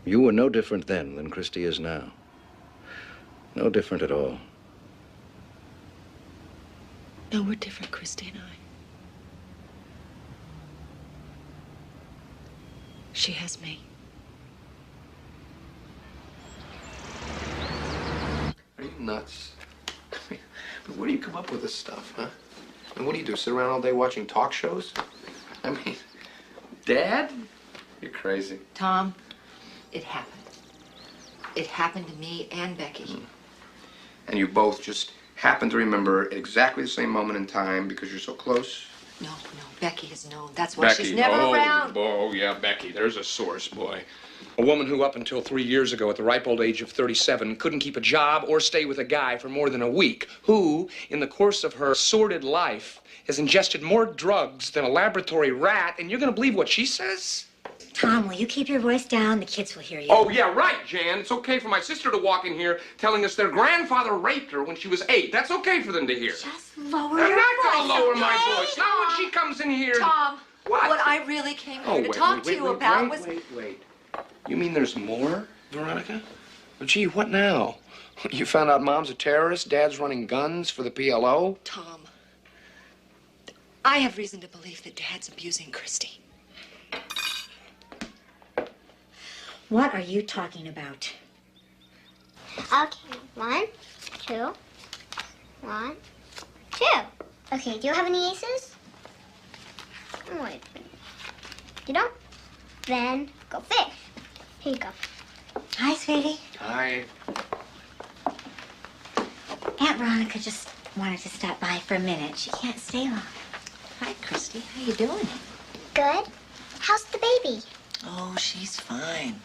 You were no different then than Christy is now. No different at all. No, we're different, Christy and I. She has me. Are you nuts? But where do you come up with this stuff, huh? And what do? Sit around all day watching talk shows? I mean, Dad? You're crazy. Tom, it happened. It happened to me and Becky. And you both just happen to remember at exactly the same moment in time because you're so close? No, Becky has known. That's why she's never around. Oh, yeah, Becky. There's a source, boy. A woman who up until 3 years ago, at the ripe old age of 37, couldn't keep a job or stay with a guy for more than a week, who, in the course of her sordid life, has ingested more drugs than a laboratory rat, and you're gonna believe what she says? Tom, will you keep your voice down? The kids will hear you. Oh, yeah, right, Jan. It's okay for my sister to walk in here telling us their grandfather raped her when she was 8. That's okay for them to hear. Just lower I'm your not voice, gonna lower okay? my voice. Not when she comes in here. Tom, What? I really came here to talk to you about was... Wait. You mean there's more, Veronica? Well, gee, what now? You found out Mom's a terrorist, Dad's running guns for the PLO? Tom, I have reason to believe that Dad's abusing Christy. What are you talking about? Okay, 1, 2, 1, 2. Okay, do you have any aces? Wait a minute. You don't? Then go fish. Here you go. Hi, sweetie. Hi. Aunt Veronica just wanted to stop by for a minute. She can't stay long. Hi, Christy. How you doing? Good. How's the baby? Oh, she's fine.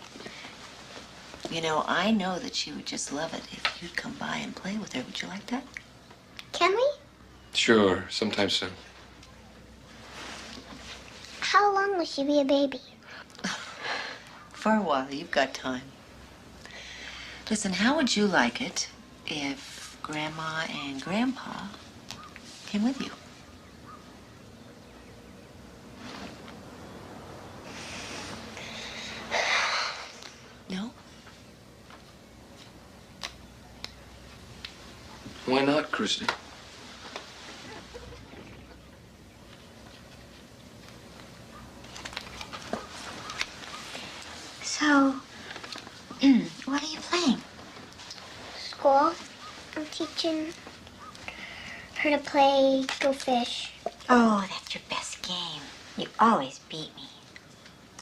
You know, I know that she would just love it if you'd come by and play with her. Would you like that? Can we? Sure, sometime soon. How long will she be a baby? For a while. You've got time. Listen, how would you like it if Grandma and Grandpa came with you? No? Why not, Christy? So, what are you playing? School. I'm teaching her to play Go Fish. Oh, that's your best game. You always beat me.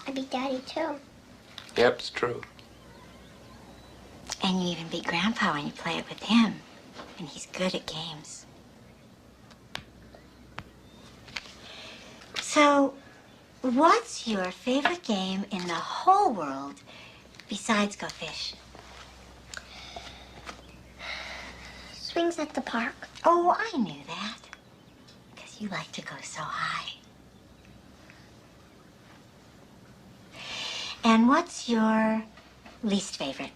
I beat Daddy, too. Yep, it's true. And you even beat Grandpa when you play it with him. And he's good at games. So, what's your favorite game in the whole world besides Go Fish? swings at the park. Oh, I knew that. Because you like to go so high. And what's your least favorite?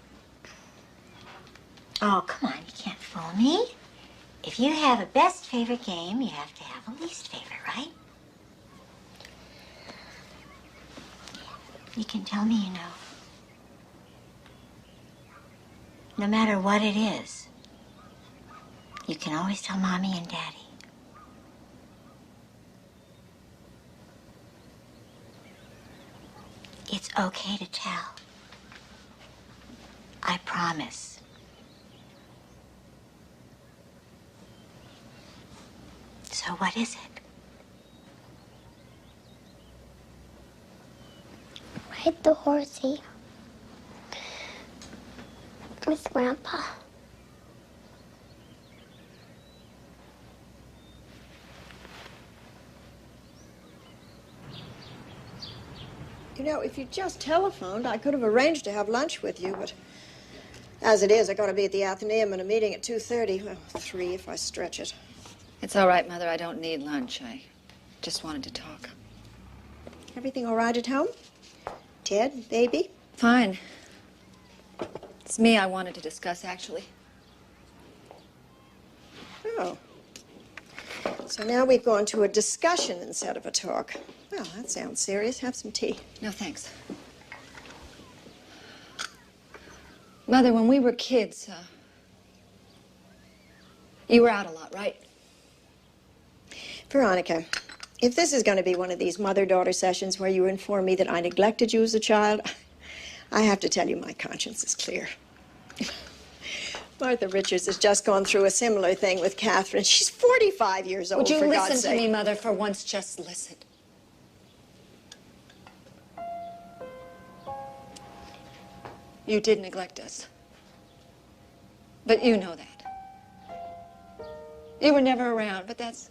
Oh, come on, you can't fool me. If you have a best favorite game, you have to have a least favorite, right? You can tell me you know. No matter what it is, you can always tell Mommy and Daddy. It's okay to tell. I promise. So what is it? Ride the horsey with Grandpa. You know, if you just telephoned, I could have arranged to have lunch with you, but as it is, I got to be at the Athenaeum in a meeting at 2:30. Well, 3 if I stretch it. It's all right, Mother. I don't need lunch. I just wanted to talk. Everything all right at home? Ted, baby? Fine. It's me I wanted to discuss, actually. Oh. So now we've gone to a discussion instead of a talk. Well, that sounds serious. Have some tea. No, thanks. Mother, when we were kids, you were out a lot, right? Veronica, if this is going to be one of these mother-daughter sessions where you inform me that I neglected you as a child, I have to tell you my conscience is clear. Martha Richards has just gone through a similar thing with Catherine. She's 45 years old, Would you for God's listen to sake. me, Mother, for once? Just listen. You did neglect us. But you know that. You were never around, but that's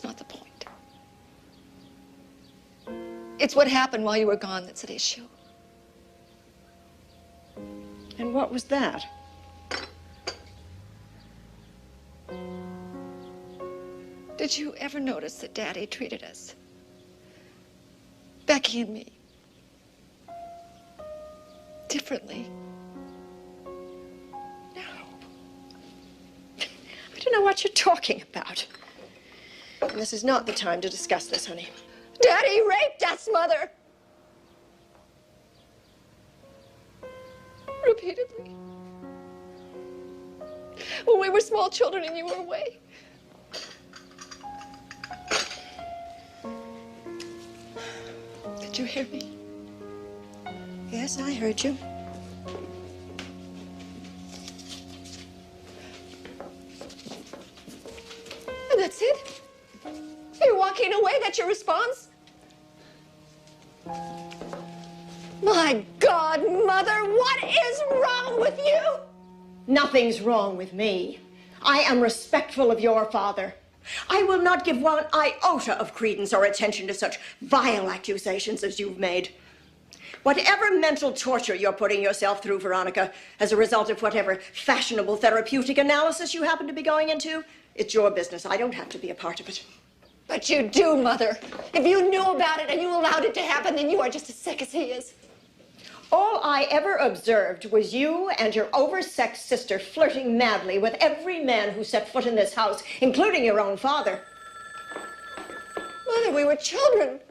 not the point. It's what happened while you were gone that's at issue. And what was that? Did you ever notice that Daddy treated us, Becky and me, differently? No. I don't know what you're talking about. And this is not the time to discuss this, honey. Daddy raped us, Mother. Repeatedly. When we were small children and you were away. Did you hear me? Yes, I heard you. And that's it? You're walking away? That's your response? My God, Mother, what is wrong with you? Nothing's wrong with me. I am respectful of your father. I will not give one iota of credence or attention to such vile accusations as you've made. Whatever mental torture you're putting yourself through, Veronica, as a result of whatever fashionable therapeutic analysis you happen to be going into, it's your business. I don't have to be a part of it. But you do, Mother. If you knew about it and you allowed it to happen, then you are just as sick as he is. All I ever observed was you and your oversexed sister flirting madly with every man who set foot in this house, including your own father. Mother, we were children.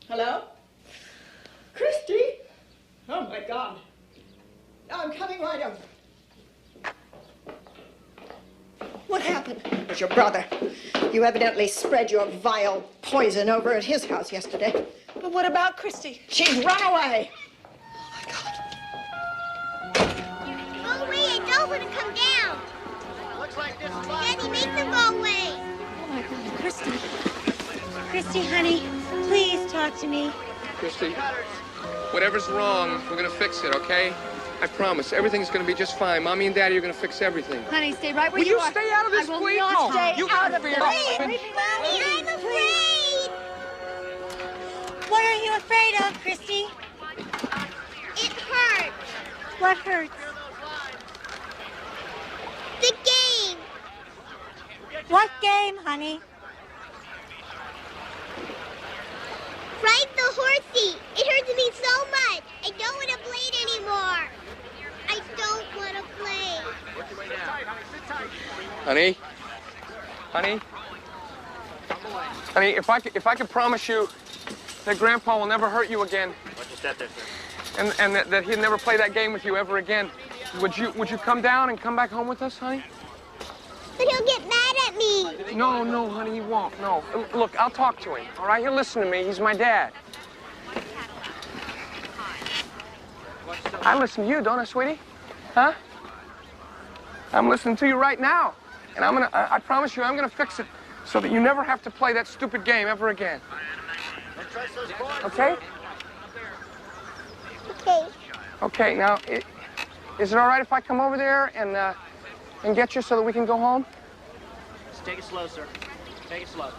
Hello? Christy? Oh, my God. I'm coming right over. What happened? It was your brother. You evidently spread your vile poison over at his house yesterday. But what about Christy? She's run away. Go away, I told her to come down. Looks like this is Daddy, make them go away. Oh, my God, Christy. Christy, honey, please talk to me. Christy, whatever's wrong, we're gonna fix it, okay? I promise, everything's gonna be just fine. Mommy and Daddy are gonna fix everything. Honey, stay right where Will you you are. stay out of this, I will please? not No, stay you out gotta of be this. afraid. Mommy, I'm afraid. What are you afraid of, Christy? What hurts? The game. What game, honey? Ride the horsey. It hurts me so much. I don't want to play it anymore. I don't want to play. Honey? Honey? Honey, if I could promise you that Grandpa will never hurt you again. Watch your step there, sir. And that he'd never play that game with you ever again. Would you come down and come back home with us, honey? But he'll get mad at me. No, honey, he won't. No. Look, I'll talk to him, all right? He'll listen to me. He's my dad. I listen to you, don't I, sweetie? Huh? I'm listening to you right now. And I promise you, I'm gonna fix it so that you never have to play that stupid game ever again. Okay? Okay. Okay, now, is it all right if I come over there and get you so that we can go home? Just take it slow, sir. Take it slow.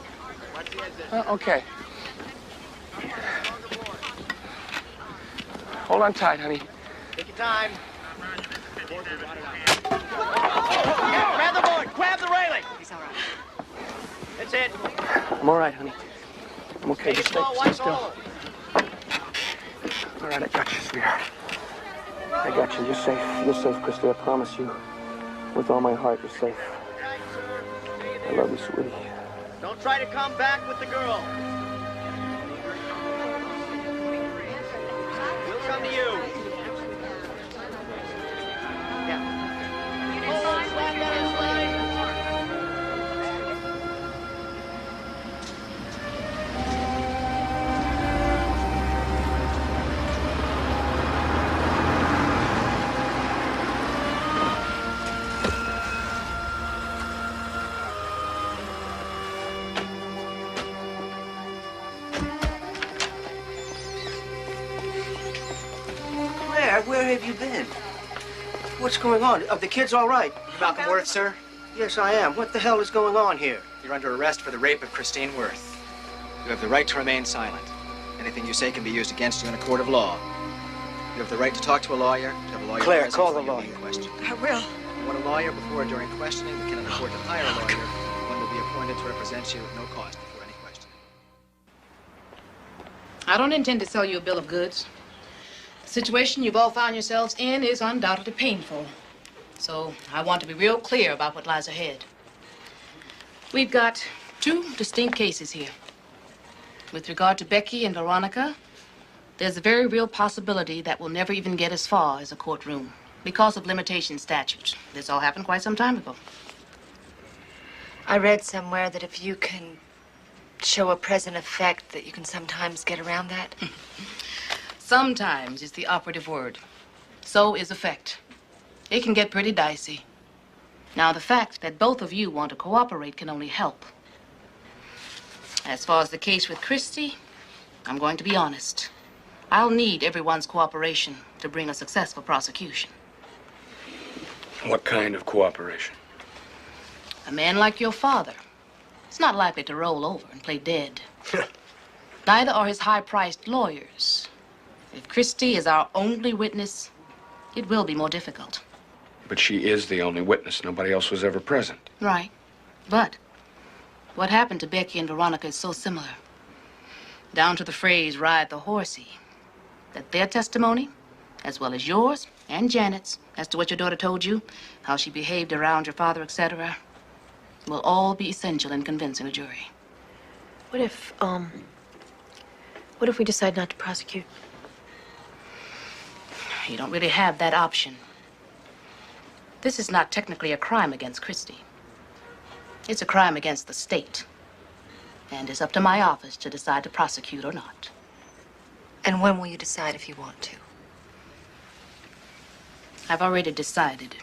Watch the exit. Okay. Hold on tight, honey. Take your time. Grab the board. Grab the railing. He's all right. That's it. I'm all right, honey. I'm okay. Take it Just slow. stay Watch still. all. All right, I got you, sweetheart. I got you. You're safe. You're safe, Christy. I promise you. With all my heart, you're safe. I love you, sweetie. Don't try to come back with the girl. We'll come to you. Yeah. Hold on, slap that in slide. Where have you been? What's going on? Are the kids all right? Malcolm Worth, sir? Yes, I am. What the hell is going on here? You're under arrest for the rape of Christine Worth. You have the right to remain silent. Anything you say can be used against you in a court of law. You have the right to talk to a lawyer, to have a lawyer Claire, present call for the your lawyer. being questioned. I will. You want a lawyer before or during questioning, we cannot afford to hire a lawyer. One will be appointed to represent you at no cost before any questioning. I don't intend to sell you a bill of goods. The situation you've all found yourselves in is undoubtedly painful. So I want to be real clear about what lies ahead. We've got two distinct cases here. With regard to Becky and Veronica, there's a very real possibility that we'll never even get as far as a courtroom because of limitation statutes. This all happened quite some time ago. I read somewhere that if you can show a present effect, that you can sometimes get around that. Sometimes is the operative word. So is effect. It can get pretty dicey. Now, the fact that both of you want to cooperate can only help. As far as the case with Christy, I'm going to be honest. I'll need everyone's cooperation to bring a successful prosecution. What kind of cooperation? A man like your father is not likely to roll over and play dead. Neither are his high-priced lawyers. If Christy is our only witness, it will be more difficult. But she is the only witness. Nobody else was ever present. Right. But what happened to Becky and Veronica is so similar, down to the phrase, ride the horsey, that their testimony, as well as yours and Janet's, as to what your daughter told you, how she behaved around your father, etc., will all be essential in convincing a jury. What if we decide not to prosecute? You don't really have that option. This is not technically a crime against Christy. It's a crime against the state. And it's up to my office to decide to prosecute or not. And when will you decide if you want to? I've already decided.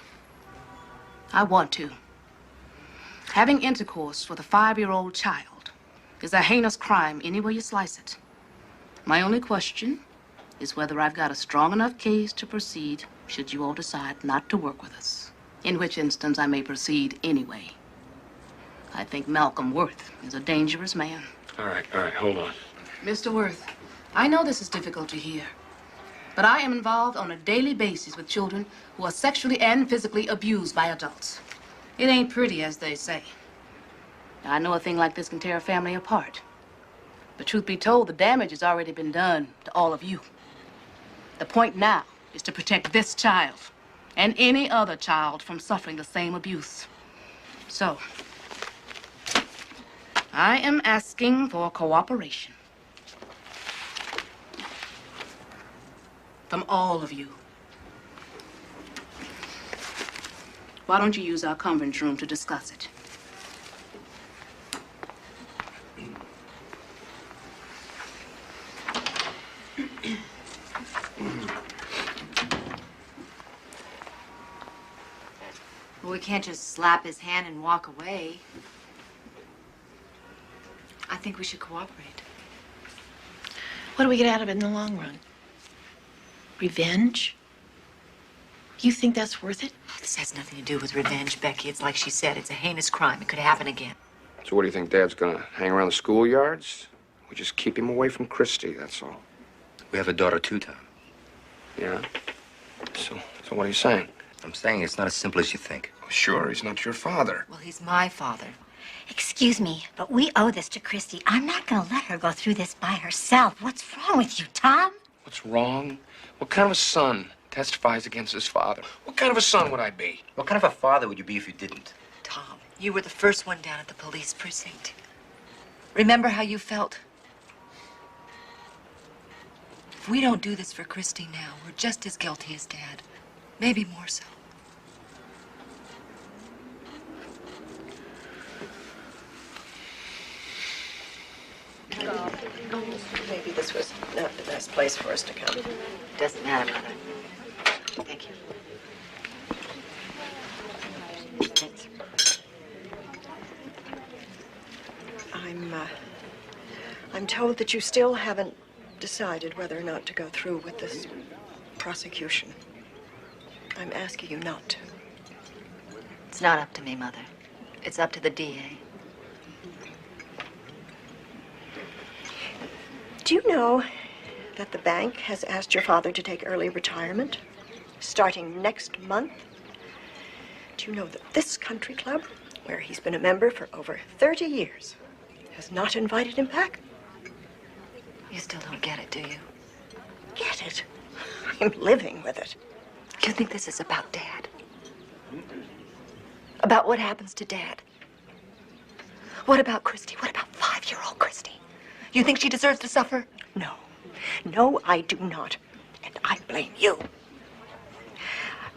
I want to. Having intercourse with a 5-year-old child is a heinous crime any way you slice it. My only question is whether I've got a strong enough case to proceed should you all decide not to work with us. In which instance I may proceed anyway. I think Malcolm Worth is a dangerous man. All right, hold on. Mr. Worth, I know this is difficult to hear, But I am involved on a daily basis with children who are sexually and physically abused by adults. It ain't pretty, as they say. I know a thing like this can tear a family apart. But truth be told, the damage has already been done to all of you. The point now is to protect this child and any other child from suffering the same abuse. So, I am asking for cooperation from all of you. Why don't you use our conference room to discuss it? Well, we can't just slap his hand and walk away. I think we should cooperate. What do we get out of it in the long run? Revenge? You think that's worth it? This has nothing to do with revenge, Becky. It's like she said, it's a heinous crime. It could happen again. So what do you think, Dad's gonna hang around the schoolyards? We just keep him away from Christy, that's all. We have a daughter too, Tom. Yeah? So what are you saying? I'm saying it's not as simple as you think. Oh, sure, he's not your father. Well, he's my father. Excuse me, but we owe this to Christy. I'm not going to let her go through this by herself. What's wrong with you, Tom? What's wrong? What kind of a son testifies against his father? What kind of a son would I be? What kind of a father would you be if you didn't? Tom, you were the first one down at the police precinct. Remember how you felt? If we don't do this for Christy now, we're just as guilty as Dad. Maybe more so. Maybe this was not the best place for us to come. Doesn't matter, Mother. Thank you. I'm told that you still haven't decided whether or not to go through with this prosecution. I'm asking you not to. It's not up to me, Mother. It's up to the DA. Do you know that the bank has asked your father to take early retirement starting next month? Do you know that this country club, where he's been a member for over 30 years, has not invited him back? You still don't get it, do you? Get it? I'm living with it. You think this is about Dad? About what happens to Dad? What about Christy? What about 5-year-old Christy? You think she deserves to suffer? No. No, I do not. And I blame you.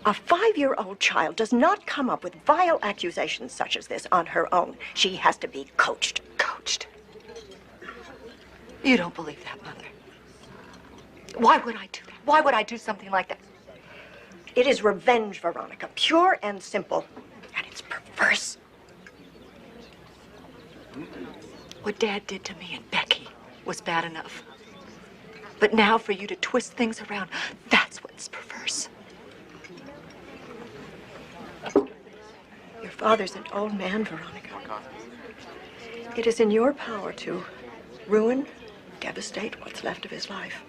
A 5-year-old child does not come up with vile accusations such as this on her own. She has to be coached. Coached? You don't believe that, Mother. Why would I do that? Why would I do something like that? It is revenge, Veronica. Pure and simple. And it's perverse. What Dad did to me and Becky was bad enough. But now for you to twist things around, that's what's perverse. Your father's an old man, Veronica. It is in your power to ruin, devastate what's left of his life.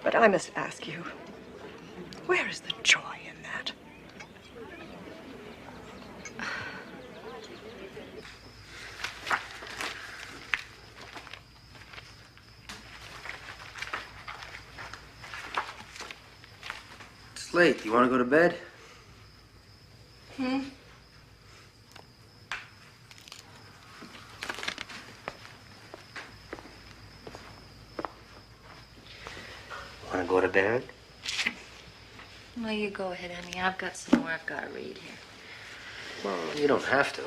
But I must ask you, where is the joy in that? It's late. You want to go to bed? Want to go to bed? Well, you go ahead, honey. I've got some more I've got to read here. Well, you don't have to.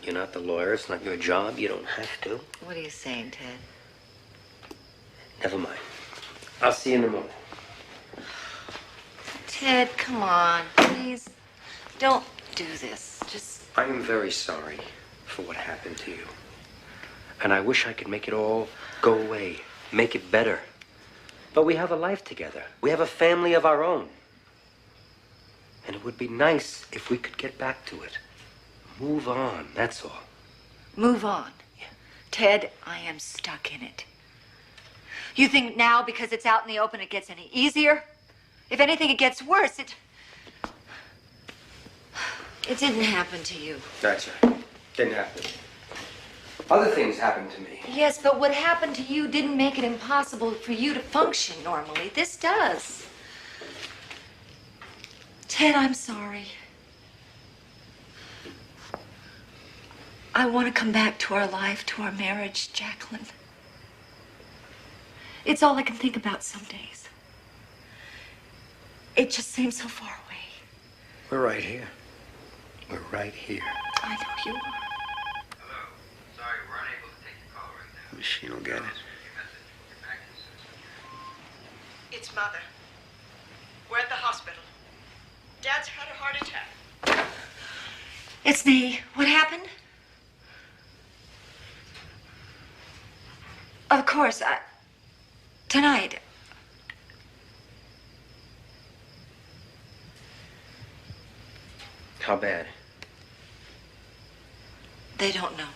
You're not the lawyer. It's not your job. You don't have to. What are you saying, Ted? Never mind. I'll see you in the morning. Ted, come on, please. Don't do this. Just... I'm very sorry for what happened to you. And I wish I could make it all go away, make it better. But we have a life together. We have a family of our own. And it would be nice if we could get back to it. Move on, that's all. Move on. Yeah. Ted, I am stuck in it. You think now because it's out in the open it gets any easier? If anything, it gets worse. It didn't happen to you. That's right. Didn't happen. Other things happened to me. Yes, but what happened to you didn't make it impossible for you to function normally. This does. Ted, I'm sorry. I want to come back to our life, to our marriage, Jacqueline. It's all I can think about some days. It just seems so far away. We're right here. We're right here. I know you are. The machine will get it. It's Mother. We're at the hospital. Dad's had a heart attack. It's me. What happened? Of course, tonight. How bad? They don't know.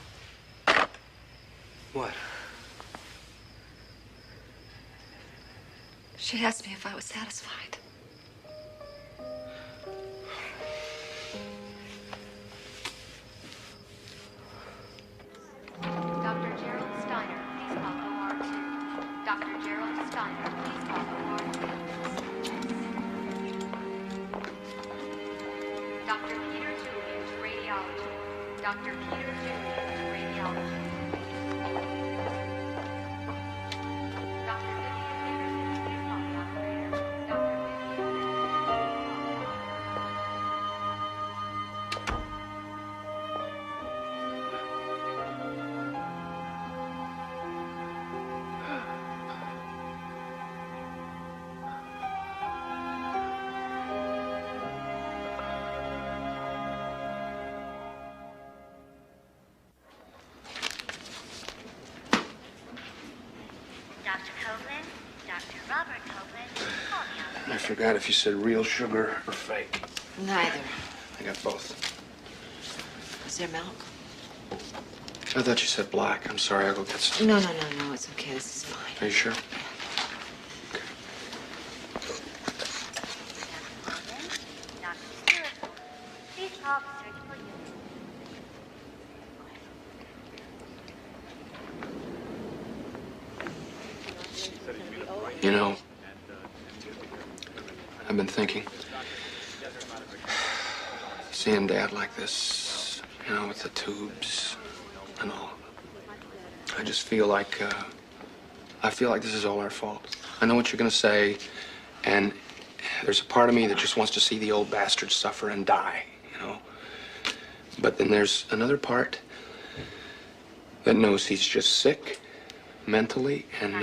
What? She asked me if I was satisfied. Dr. Gerald Steiner, please call OR2. Dr. Gerald Steiner, please call OR2. Dr. Peter Julian to radiology. Dr. Peter Julian to radiology. Dr. Vivian Henderson, please call the operator. Dr. Dr. Copeland, Dr. Robert Copeland, call the I forgot if you said real sugar or fake. Neither. I got both. Is there milk? I thought you said black. I'm sorry, I'll go get some. No, it's okay. This is fine. Are you sure? Please call the surgical unit. You know, I've been thinking. Seeing Dad like this, you know, with the tubes and all. I just feel like, I feel like this is all our fault. I know what you're gonna say, and there's a part of me that just wants to see the old bastard suffer and die, you know? But then there's another part that knows he's just sick mentally, and,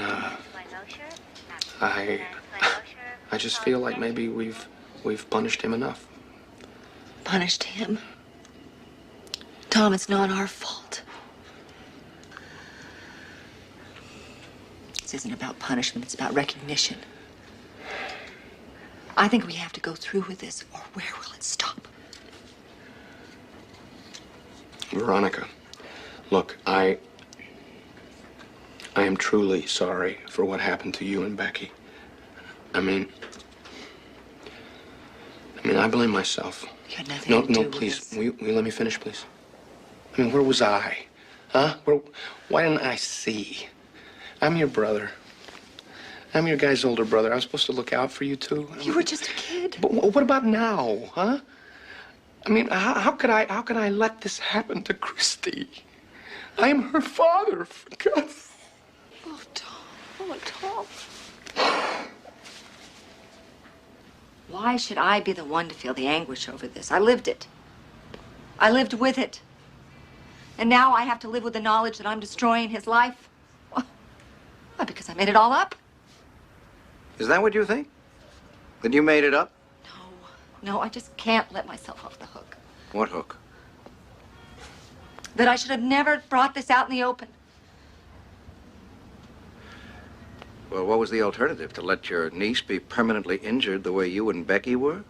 I just feel like maybe we've punished him enough. Punished him? Tom, it's not our fault. This isn't about punishment, it's about recognition. I think we have to go through with this, or where will it stop? Veronica, look, I am truly sorry for what happened to you and Becky. I mean, I blame myself. You had nothing to do with please. this. Will you let me finish, please? I mean, where was I? Huh? Why didn't I see? I'm your brother. I'm your guy's older brother. I was supposed to look out for you, too. You were just a kid. But what about now, huh? I mean, how could I let this happen to Christy? I am her father, for God's... Oh, Tom. Oh, Tom. Why should I be the one to feel the anguish over this? I lived it. I lived with it. And now I have to live with the knowledge that I'm destroying his life? Why, because I made it all up? Is that what you think? That you made it up? No, I just can't let myself off the hook. What hook? That I should have never brought this out in the open. Well, what was the alternative? To let your niece be permanently injured the way you and Becky were?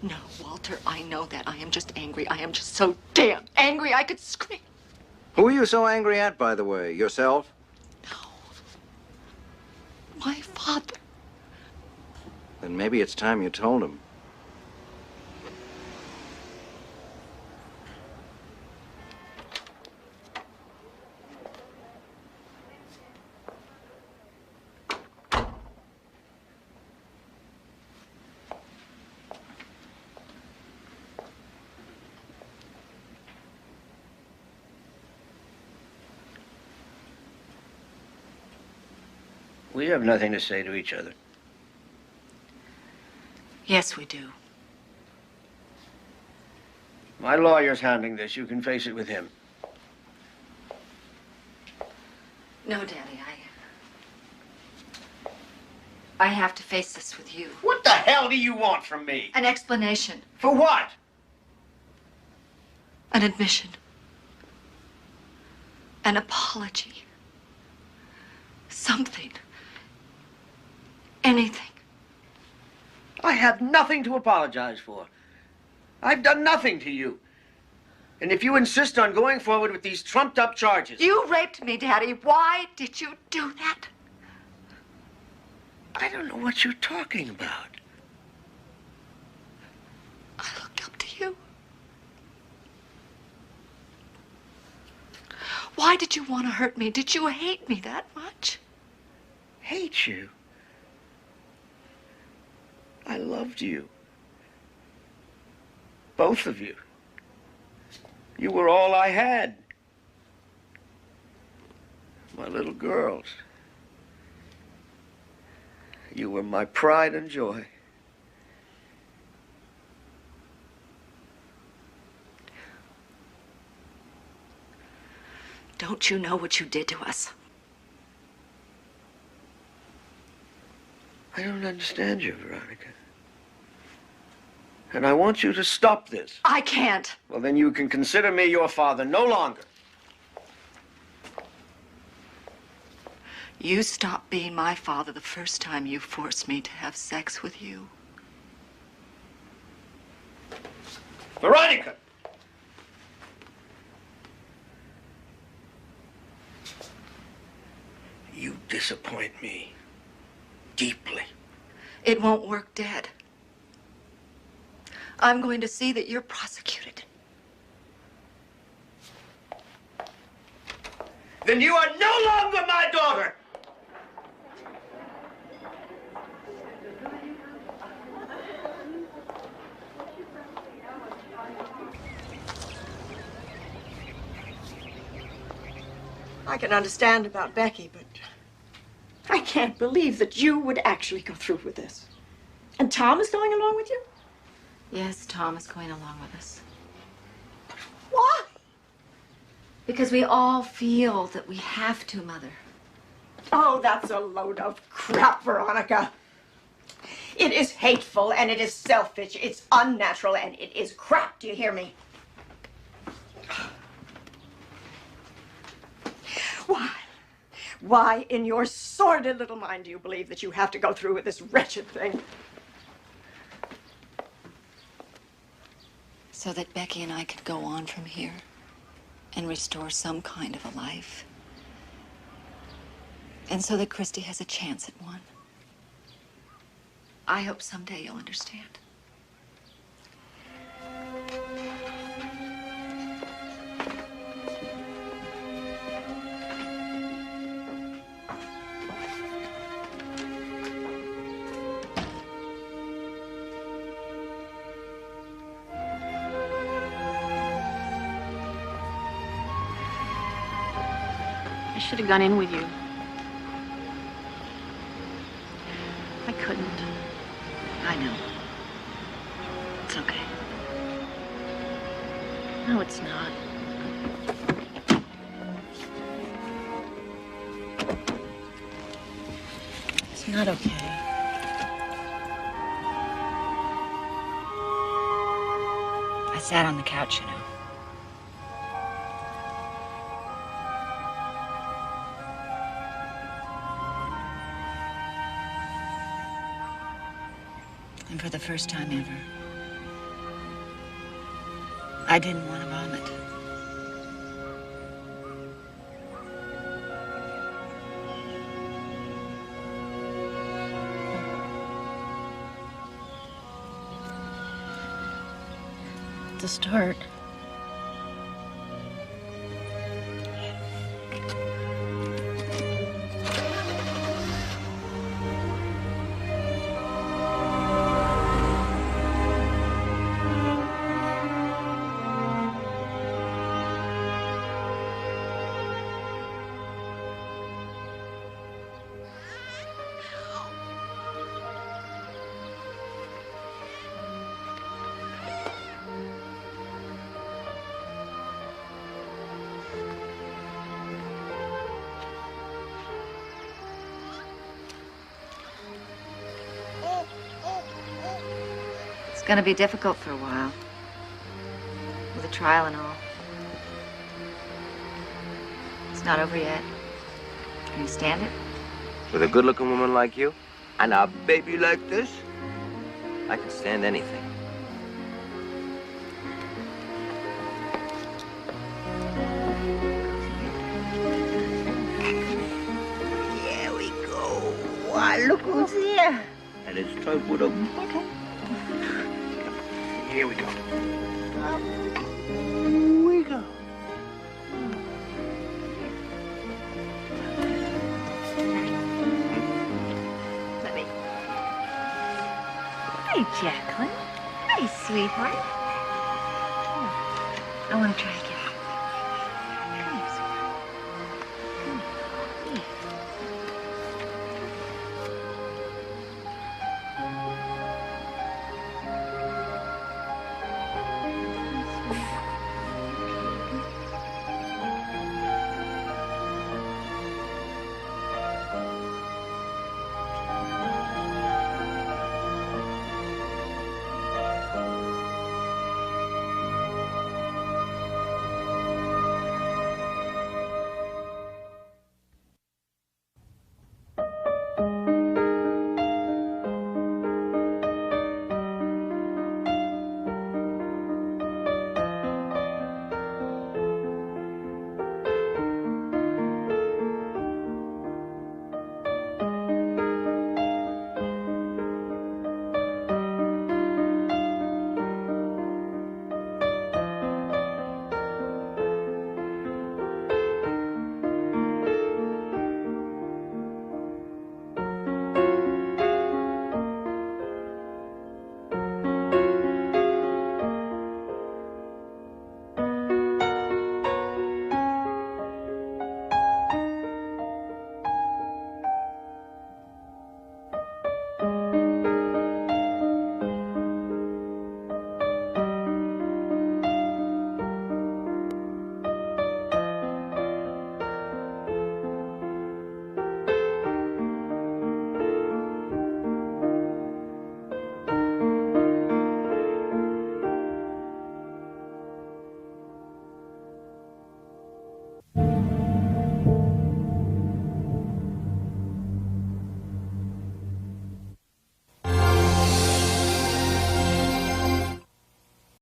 No, Walter, I know that. I am just angry. I am just so damn angry I could scream. Who are you so angry at, by the way? Yourself? my father. Then maybe it's time you told him. We have nothing to say to each other. Yes, we do. My lawyer's handling this. You can face it with him. No, Daddy, I have to face this with you. What the hell do you want from me? An explanation. For what? An admission. An apology. Something. Anything. I have nothing to apologize for. I've done nothing to you. And if you insist on going forward with these trumped-up charges... You raped me, Daddy. Why did you do that? I don't know what you're talking about. I looked up to you. Why did you want to hurt me? Did you hate me that much? Hate you? I loved you. Both of you. You were all I had. My little girls. You were my pride and joy. Don't you know what you did to us? I don't understand you, Veronica. And I want you to stop this. I can't. Well, then you can consider me your father no longer. You stopped being my father the first time you forced me to have sex with you. Veronica! You disappoint me deeply. It won't work, Dad. I'm going to see that you're prosecuted. Then you are no longer my daughter! I can understand about Becky, but I can't believe that you would actually go through with this. And Tom is going along with you? Yes, Tom is going along with us. Why? Because we all feel that we have to, Mother. Oh, that's a load of crap, Veronica. It is hateful, and it is selfish, it's unnatural, and it is crap. Do you hear me? Why in your sordid little mind do you believe that you have to go through with this wretched thing? So that Becky and I could go on from here and restore some kind of a life. And so that Christy has a chance at one. I hope someday you'll understand. I should have gone in with you. I couldn't. I know. It's okay. No, it's not. It's not okay. I sat on the couch, you know. And for the first time ever, I didn't want to vomit. to start. It's gonna be difficult for a while. With a trial and all. It's not over yet. Can you stand it? With a good-looking woman like you, and a baby like this, I can stand anything. Here we go. Wow, look who's here. And let's try to put up. Okay. Here we go. Here we go. Let me. Hey, Jacqueline. Hey, sweetheart. I want to try again.